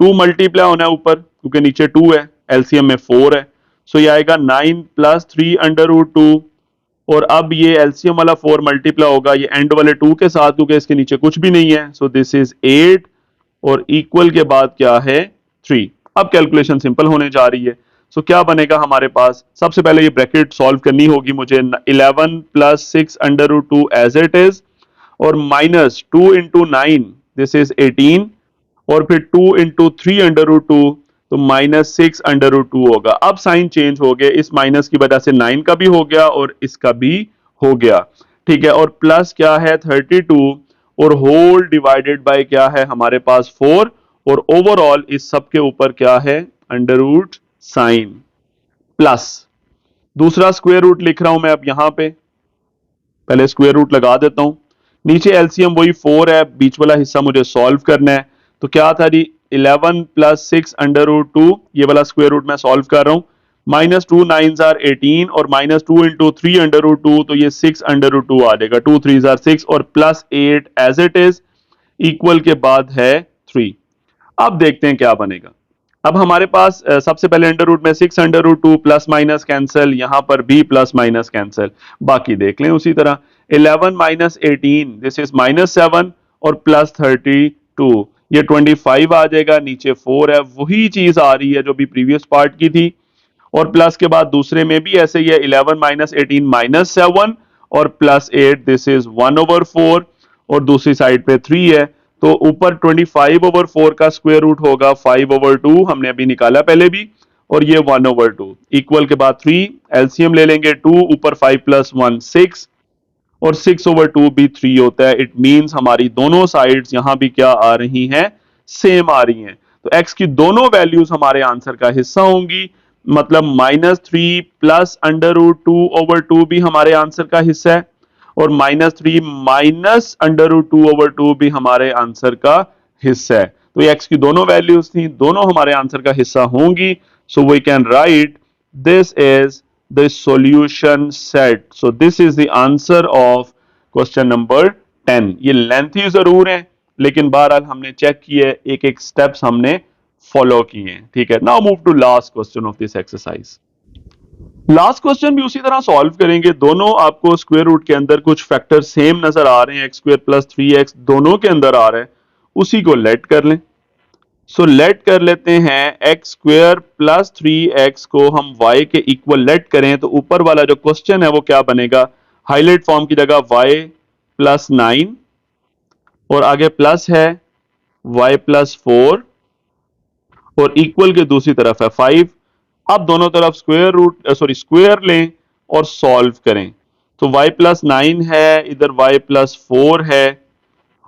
2 मल्टीप्लाई होना है ऊपर क्योंकि नीचे 2 है, एलसीएम में 4 है। सो ये आएगा 9 प्लस 3 अंडर रूट 2। और अब ये एलसीएम वाला 4 मल्टीप्लाई होगा ये एंड वाले 2 के साथ क्योंकि इसके नीचे कुछ भी नहीं है। सो दिस इज 8 और इक्वल के बाद क्या है 3। अब कैलकुलेशन सिंपल होने जा रही है। सो क्या बनेगा हमारे पास, सबसे पहले ये ब्रैकेट सॉल्व करनी होगी मुझे। 11 plus 6 under root 2 as it is, और माइनस 2 इंटू 9 दिस इज 18, और फिर 2 इंटू 3 अंडर रूट 2 तो माइनस 6 अंडर रूट 2 होगा। अब साइन चेंज हो गए, इस माइनस की वजह से 9 का भी हो गया और इसका भी हो गया। ठीक है, और प्लस क्या है 32 और होल डिवाइडेड बाय क्या है हमारे पास 4, और ओवरऑल इस सब के ऊपर क्या है अंडर रूट साइन प्लस दूसरा स्क्वायर रूट लिख रहा हूं मैं अब यहां पे, पहले स्क्वायर रूट लगा देता हूं। नीचे एलसीएम वही 4 है, बीच वाला हिस्सा मुझे सॉल्व करना है। तो क्या था जी 11 प्लस 6 अंडर रूट 2, ये वाला स्क्वायर रूट मैं सॉल्व कर रहा हूं। माइनस 2 नाइन जार 18 और माइनस 2 इंटू 3 अंडर रूट 2 तो ये 6 अंडर रूट 2 आ जाएगा, 2 3 जार 6 और plus 8 as it is, equal के बाद है 3। अब देखते हैं क्या बनेगा। अब हमारे पास सबसे पहले अंडर रूट में 6 under root 2 plus minus cancel, यहां पर भी प्लस माइनस कैंसिल, बाकी देख लें उसी तरह। 11 माइनस 18 दिस इज माइनस 7 और प्लस 32 ये 25 आ जाएगा, नीचे 4 है, वही चीज आ रही है जो भी प्रीवियस पार्ट की थी। और प्लस के बाद दूसरे में भी ऐसे ही है, 11 माइनस 18 माइनस 7 और प्लस 8 दिस इज 1/4, और दूसरी साइड पे 3 है। तो ऊपर 25/4 का स्क्वायर रूट होगा 5/2, हमने अभी निकाला पहले भी, और ये 1/2 इक्वल के बाद 3, एलसीएम ले लेंगे 2 ऊपर 5 प्लस 1 6, और 6/2 भी 3 होता है। इट मींस हमारी दोनों साइड्स यहां भी क्या आ रही हैं, सेम आ रही हैं। तो x की दोनों वैल्यूज हमारे आंसर का हिस्सा होंगी, मतलब -3 प्लस अंडर रूट 2/2 भी हमारे आंसर का हिस्सा है, और -3 माइनस अंडर रूट 2/2 भी हमारे आंसर का हिस्सा है। तो ये x की दोनों वैल्यूज थी, दोनों हमारे आंसर का हिस्सा होंगी। So we can write this is the solution set. So this is the answer of question number 10। ये लेंथी जरूर है लेकिन बहरहाल हमने चेक किए, एक एक स्टेप्स हमने फॉलो किए। ठीक है, now move to last question of this exercise. Last question भी उसी तरह सॉल्व करेंगे। दोनों आपको स्क्वायर रूट के अंदर कुछ फैक्टर सेम नजर आ रहे हैं, एक्स स्क्वायर प्लस 3x दोनों के अंदर आ रहा है, उसी को लेट कर लें। सो लेट कर लेते हैं एक्स स्क्वायर प्लस 3x को हम y के इक्वल लेट करें तो ऊपर वाला जो क्वेश्चन है वो क्या बनेगा, हाईलाइट फॉर्म की जगह y प्लस 9 और आगे प्लस है y प्लस 4 और इक्वल के दूसरी तरफ है 5। अब दोनों तरफ स्क्वायर रूट स्क्वायर लें और सॉल्व करें। तो y प्लस 9 है, इधर y प्लस 4 है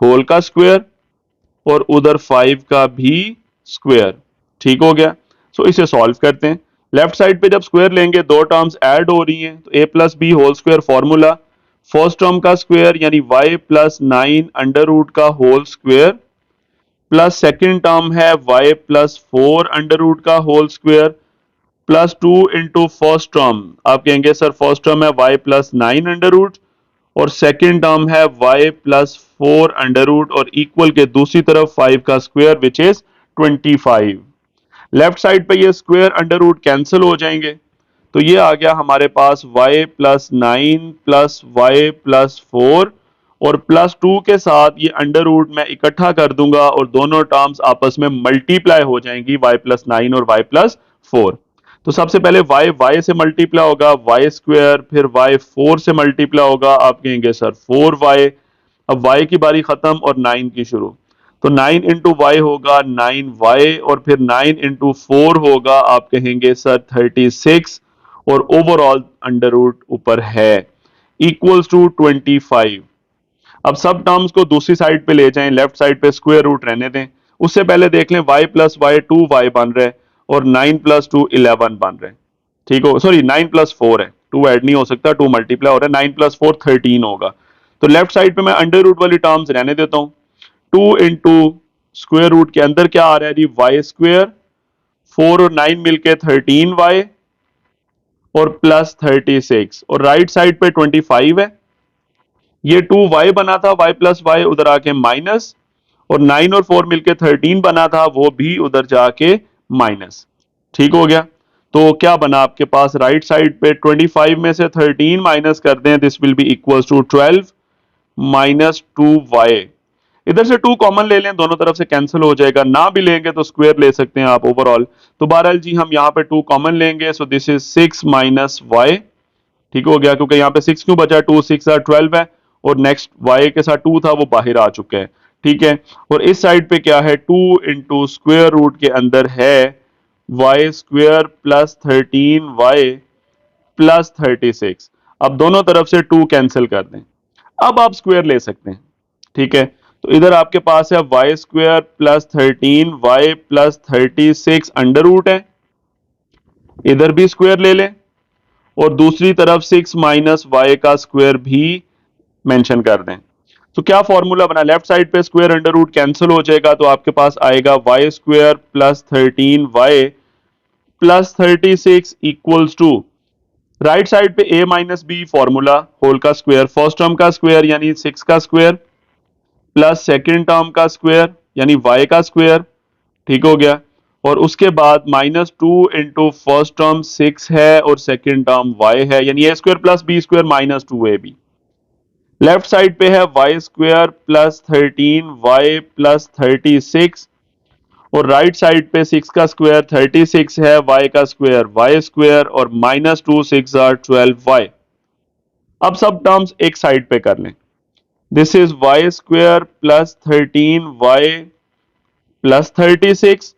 होल का स्क्वायर, और उधर 5 का भी स्क्वायर। ठीक हो गया। सो इसे सॉल्व करते हैं। लेफ्ट साइड पे जब स्क्वायर लेंगे दो टर्म्स ऐड हो रही हैं, तो a plus b whole square formula, first term का स्क्वायर यानी y प्लस 9 अंडर रूट का whole square, plus second term है y प्लस 4 अंडर रूट का whole square, plus 2 into first term, आप कहेंगे सर फर्स्ट टर्म है y plus 9 under root और second term है y प्लस 4 अंडर रूट और equal के दूसरी तरफ 5 का square which is 25। Left side पे ये स्क्वायर अंडर रूट कैंसिल हो जाएंगे, तो ये आ गया हमारे पास y plus 9 plus y plus 4 और प्लस 2 के साथ ये अंडर रूट मैं इकट्ठा कर दूंगा और दोनों टर्म्स आपस में मल्टीप्लाई हो जाएंगी, y प्लस 9 और y प्लस 4। तो सबसे पहले y से मल्टीप्लाई होगा y स्क्वायर, फिर y 4 से मल्टीप्लाई होगा, आप कहेंगे सर 4y। अब y की बारी खत्म और 9 की शुरू, तो 9 इंटू वाई होगा 9y और फिर 9 इंटू 4 होगा, आप कहेंगे सर 36 और ओवरऑल अंडर रूट ऊपर है इक्वल्स टू 25। अब सब टर्म्स को दूसरी साइड पे ले जाएं, लेफ्ट साइड पे स्क्वायर रूट रहने दें। उससे पहले देख लें y प्लस वाई 2y बन रहा है और 9 प्लस 2 11 बन रहे हैं। ठीक हो, सॉरी 9 प्लस 4 है, 2 ऐड नहीं हो सकता, 2 मल्टीप्लाई हो रहा है, 9 प्लस 4 13 होगा। तो लेफ्ट साइड पे मैं अंडर रूट वाली टर्म्स रहने देता हूं। 2 इंटू स्क्वायर रूट के अंदर क्या आ रहा है जी y स्क्वायर, 4 और 9 मिलके 13y और प्लस 36 और राइट साइड पे 25 है। ये 2y बना था, y प्लस वाई उधर आके माइनस, और 9 और 4 मिलके 13 बना था, वो भी उधर जाके माइनस। ठीक हो गया। तो क्या बना आपके पास, राइट साइड पे 25 में से 13 माइनस कर दें, this will be equals to 12 minus 2y। इधर से 2 कॉमन ले लें, दोनों तरफ से कैंसिल हो जाएगा, ना भी लेंगे तो स्क्वायर ले सकते हैं आप ओवरऑल। तो बहरहाल जी हम यहाँ पे 2 कॉमन लेंगे, so this is 6 minus y. ठीक हो गया, क्योंकि यहाँ पे 6 क्यों बचा, 2 6 12 है, और नेक्स्ट y के साथ 2 था वो बाहर आ चुका है। ठीक है, और इस साइड पे क्या है, 2 इंटू स्क्वेयर रूट के अंदर है y square plus 13y plus 36। अब दोनों तरफ से 2 कैंसिल कर दें, अब आप स्क्वायर ले सकते हैं। ठीक है, तो इधर आपके पास है y square plus 13y plus 36 under root है, इधर भी स्क्वायर ले लें, और दूसरी तरफ 6 माइनस वाई का स्क्वायर भी मेंशन कर दें। तो क्या फॉर्मूला बना, लेफ्ट साइड पे स्क्वायर अंडर रूट कैंसिल हो जाएगा, तो आपके पास आएगा y square plus 13y plus 36 equals to, right side पे a minus b formula, whole का स्क्वायर, फर्स्ट टर्म का स्क्वायर यानी 6 का स्क्वायर प्लस सेकेंड टर्म का स्क्वायर यानी y का स्क्वायर। ठीक हो गया, और उसके बाद -2 इंटू फर्स्ट टर्म 6 है और सेकेंड टर्म y है, यानी a square plus B square minus 2ab। Left side पे है Y square plus 13y plus 36, और राइट साइड पे 6 का स्क्वायर 36 है, y का स्क्वायर y स्क्वायर, और -2 6 आर 12y। अब सब टर्म्स एक साइड पे कर लें, this is y square plus 13y plus 36,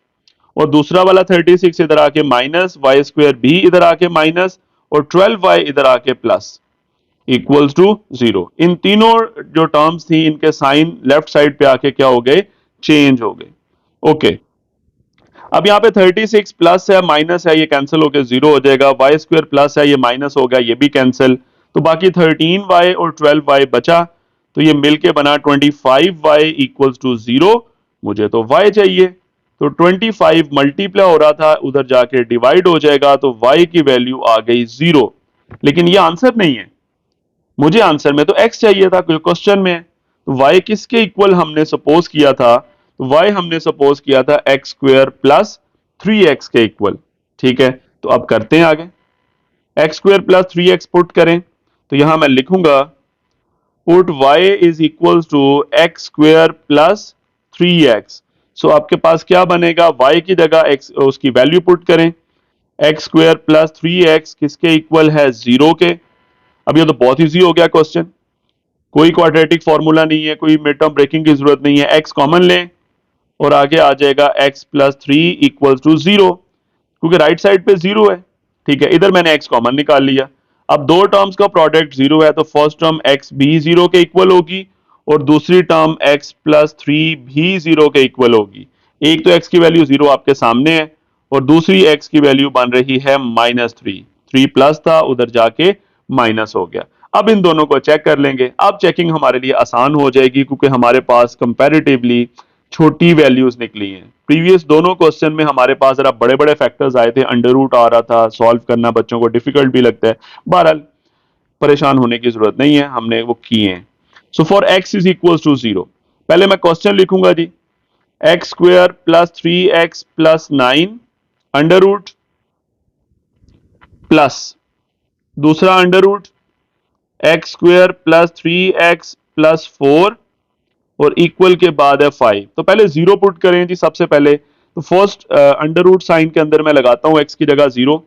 और दूसरा वाला 36 इधर आके माइनस, वाई स्क्वायर भी इधर आके माइनस, और 12y इधर आके प्लस इक्वल्स टू 0। इन तीनों जो टर्म्स थी इनके साइन लेफ्ट साइड पे आके क्या हो गए, चेंज हो गए। ओके, अब यहाँ पे 36 प्लस है माइनस है, ये कैंसिल होकर 0 हो जाएगा, वाई स्क्वायर प्लस है, ये माइनस हो गया, ये भी कैंसिल, तो बाकी 13y और 12y बचा, तो ये मिलके बना 25y इक्वल्स टू 0। मुझे तो y चाहिए, तो 25 मल्टीप्लाई हो रहा था, उधर जाके डिवाइड हो जाएगा, तो y की वैल्यू आ गई 0। लेकिन ये आंसर नहीं है, मुझे आंसर में तो x चाहिए था, क्वेश्चन में। तो y किसके इक्वल हमने सपोज किया था, तो y हमने सपोज किया था एक्स स्क्वायर प्लस 3x के इक्वल। ठीक है, तो अब करते हैं आगे, x square plus 3x put करें, तो यहां मैं लिखूंगा put y is equal to x square plus 3x। So आपके पास क्या बनेगा, y की जगह x उसकी वैल्यू पुट करें, एक्स स्क्वायर प्लस 3x किसके इक्वल है, 0 के। अब ये तो बहुत इजी हो गया क्वेश्चन, कोई क्वाड्रेटिक फॉर्मूला नहीं है, कोई मिड टर्म ब्रेकिंग की जरूरत नहीं है, x कॉमन लें और आगे आ जाएगा x प्लस 3 इक्वल टू 0, क्योंकि राइट साइड पे 0 है। ठीक है, इधर मैंने x कॉमन निकाल लिया। अब दो टर्म्स का प्रोडक्ट 0 है, तो फर्स्ट टर्म x भी 0 के इक्वल होगी, और दूसरी टर्म x प्लस 3 भी 0 के इक्वल होगी। एक तो x की वैल्यू 0 आपके सामने है, और दूसरी x की वैल्यू बन रही है -3, 3 प्लस था उधर जाके माइनस हो गया। अब इन दोनों को चेक कर लेंगे, अब चेकिंग हमारे लिए आसान हो जाएगी, क्योंकि हमारे पास कंपैरेटिवली छोटी वैल्यूज निकली हैं। प्रीवियस दोनों क्वेश्चन में हमारे पास जरा बड़े बड़े फैक्टर्स आए थे, अंडर रूट आ रहा था, सॉल्व करना बच्चों को डिफिकल्ट भी लगता है। बहरहाल परेशान होने की जरूरत नहीं है, हमने वो किए हैं। So for X is equal to 0, पहले मैं क्वेश्चन लिखूंगा जी, X square plus 3x plus 9 under root plus दूसरा under root X square plus 3x plus 4 और इक्वल के बाद है 5। तो पहले 0 पुट करें जी सबसे पहले, तो फर्स्ट अंडर रूट साइन के अंदर मैं लगाता हूं x की जगह 0,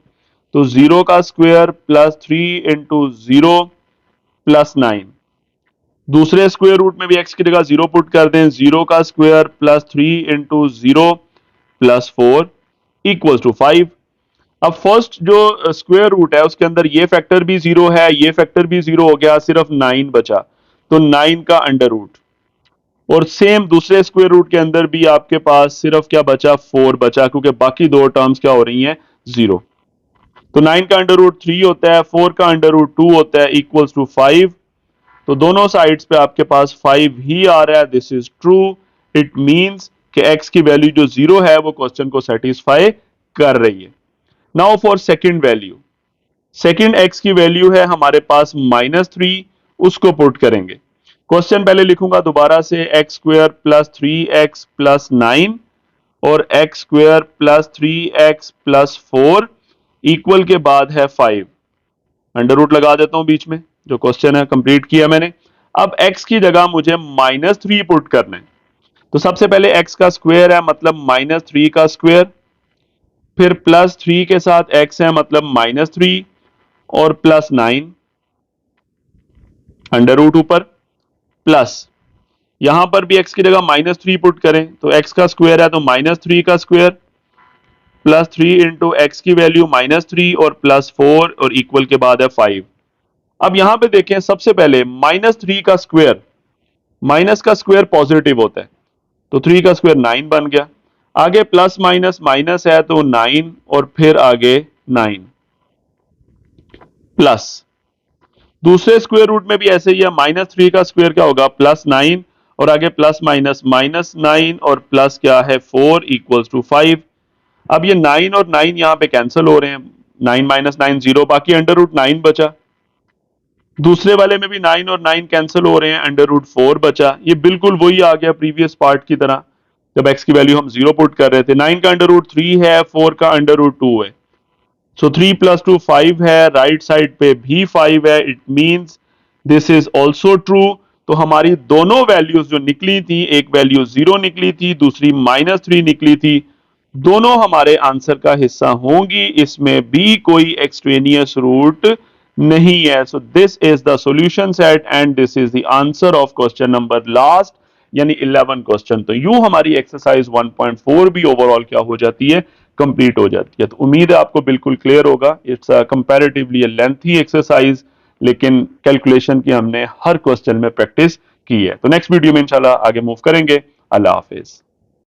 तो 0 का स्क्वायर प्लस 3 इंटू 0 प्लस 9। दूसरे स्क्वायर रूट में भी x की जगह 0 पुट कर दें, 0 का square plus 3 into 0 plus 4 equal to 5। अब फर्स्ट जो स्क्वायर रूट है उसके अंदर ये फैक्टर भी 0 है, ये फैक्टर भी 0 हो गया, सिर्फ 9 बचा, तो 9 का अंडर रूट, और सेम दूसरे स्क्वायर रूट के अंदर भी आपके पास सिर्फ क्या बचा, 4 बचा, क्योंकि बाकी दो टर्म्स क्या हो रही हैं, 0। तो 9 का अंडर रूट 3 होता है, 4 का अंडर रूट 2 होता है, इक्वल्स टू 5। तो दोनों साइड्स पे आपके पास 5 ही आ रहा है, this is true. It means कि x की वैल्यू जो 0 है वो क्वेश्चन को सेटिस्फाई कर रही है। Now for second value, second x की वैल्यू है हमारे पास -3, उसको पुट करेंगे। क्वेश्चन पहले लिखूंगा दोबारा से, x square plus 3x plus 9 और x square plus 3x plus 4 equal के बाद है 5। अंडर रूट लगा देता हूं बीच में, जो क्वेश्चन है कंप्लीट किया मैंने। अब x की जगह मुझे -3 पुट करना है, तो सबसे पहले x का स्क्वायर है मतलब -3 का स्क्वायर, फिर प्लस 3 के साथ x है मतलब -3 और प्लस 9 अंडर रूट ऊपर, प्लस यहां पर भी x की जगह -3 पुट करें तो x का स्क्वायर है तो -3 का स्क्वायर प्लस 3 इंटू एक्स की वैल्यू -3 और प्लस 4 और इक्वल के बाद है 5। अब यहां पे देखें, सबसे पहले -3 का स्क्वायर, माइनस का स्क्वायर पॉजिटिव होता है तो 3 का स्क्वायर 9 बन गया। आगे प्लस माइनस माइनस है तो 9 और फिर आगे 9 प्लस, दूसरे स्क्वायर रूट में भी ऐसे ही है, -3 का स्क्वायर क्या होगा +9 और आगे प्लस माइनस -9 और प्लस क्या है 4 इक्वल्स टू 5। अब ये 9 और 9 यहां पे कैंसिल हो रहे हैं, 9 माइनस 9 0, बाकी अंडर रूट 9 बचा। दूसरे वाले में भी 9 और 9 कैंसिल हो रहे हैं, अंडर रूट 4 बचा। ये बिल्कुल वही आ गया प्रीवियस पार्ट की तरह, जब x की वैल्यू हम 0 पुट कर रहे थे। 9 का अंडर रूट 3 है, 4 का अंडर रूट 2 है, सो 3 प्लस 2 5 है, राइट साइड पे भी 5 है, it means this is also true. तो हमारी दोनों वैल्यूज जो निकली थी, एक वैल्यू 0 निकली थी, दूसरी -3 निकली थी, दोनों हमारे आंसर का हिस्सा होंगी, इसमें भी कोई एक्सट्रेनियस रूट नहीं है। सो this is the solution set and this is the answer of question number last, यानी 11 क्वेश्चन। तो यूं हमारी एक्सरसाइज 1.4 भी ओवरऑल क्या हो जाती है, कंप्लीट हो जाती है। तो उम्मीद है आपको बिल्कुल क्लियर होगा। इट्स कंपैरेटिवली लेंथी एक्सरसाइज, लेकिन कैलकुलेशन की हमने हर क्वेश्चन में प्रैक्टिस की है। तो नेक्स्ट वीडियो में इंशाल्लाह आगे मूव करेंगे। अल्लाह हाफिज।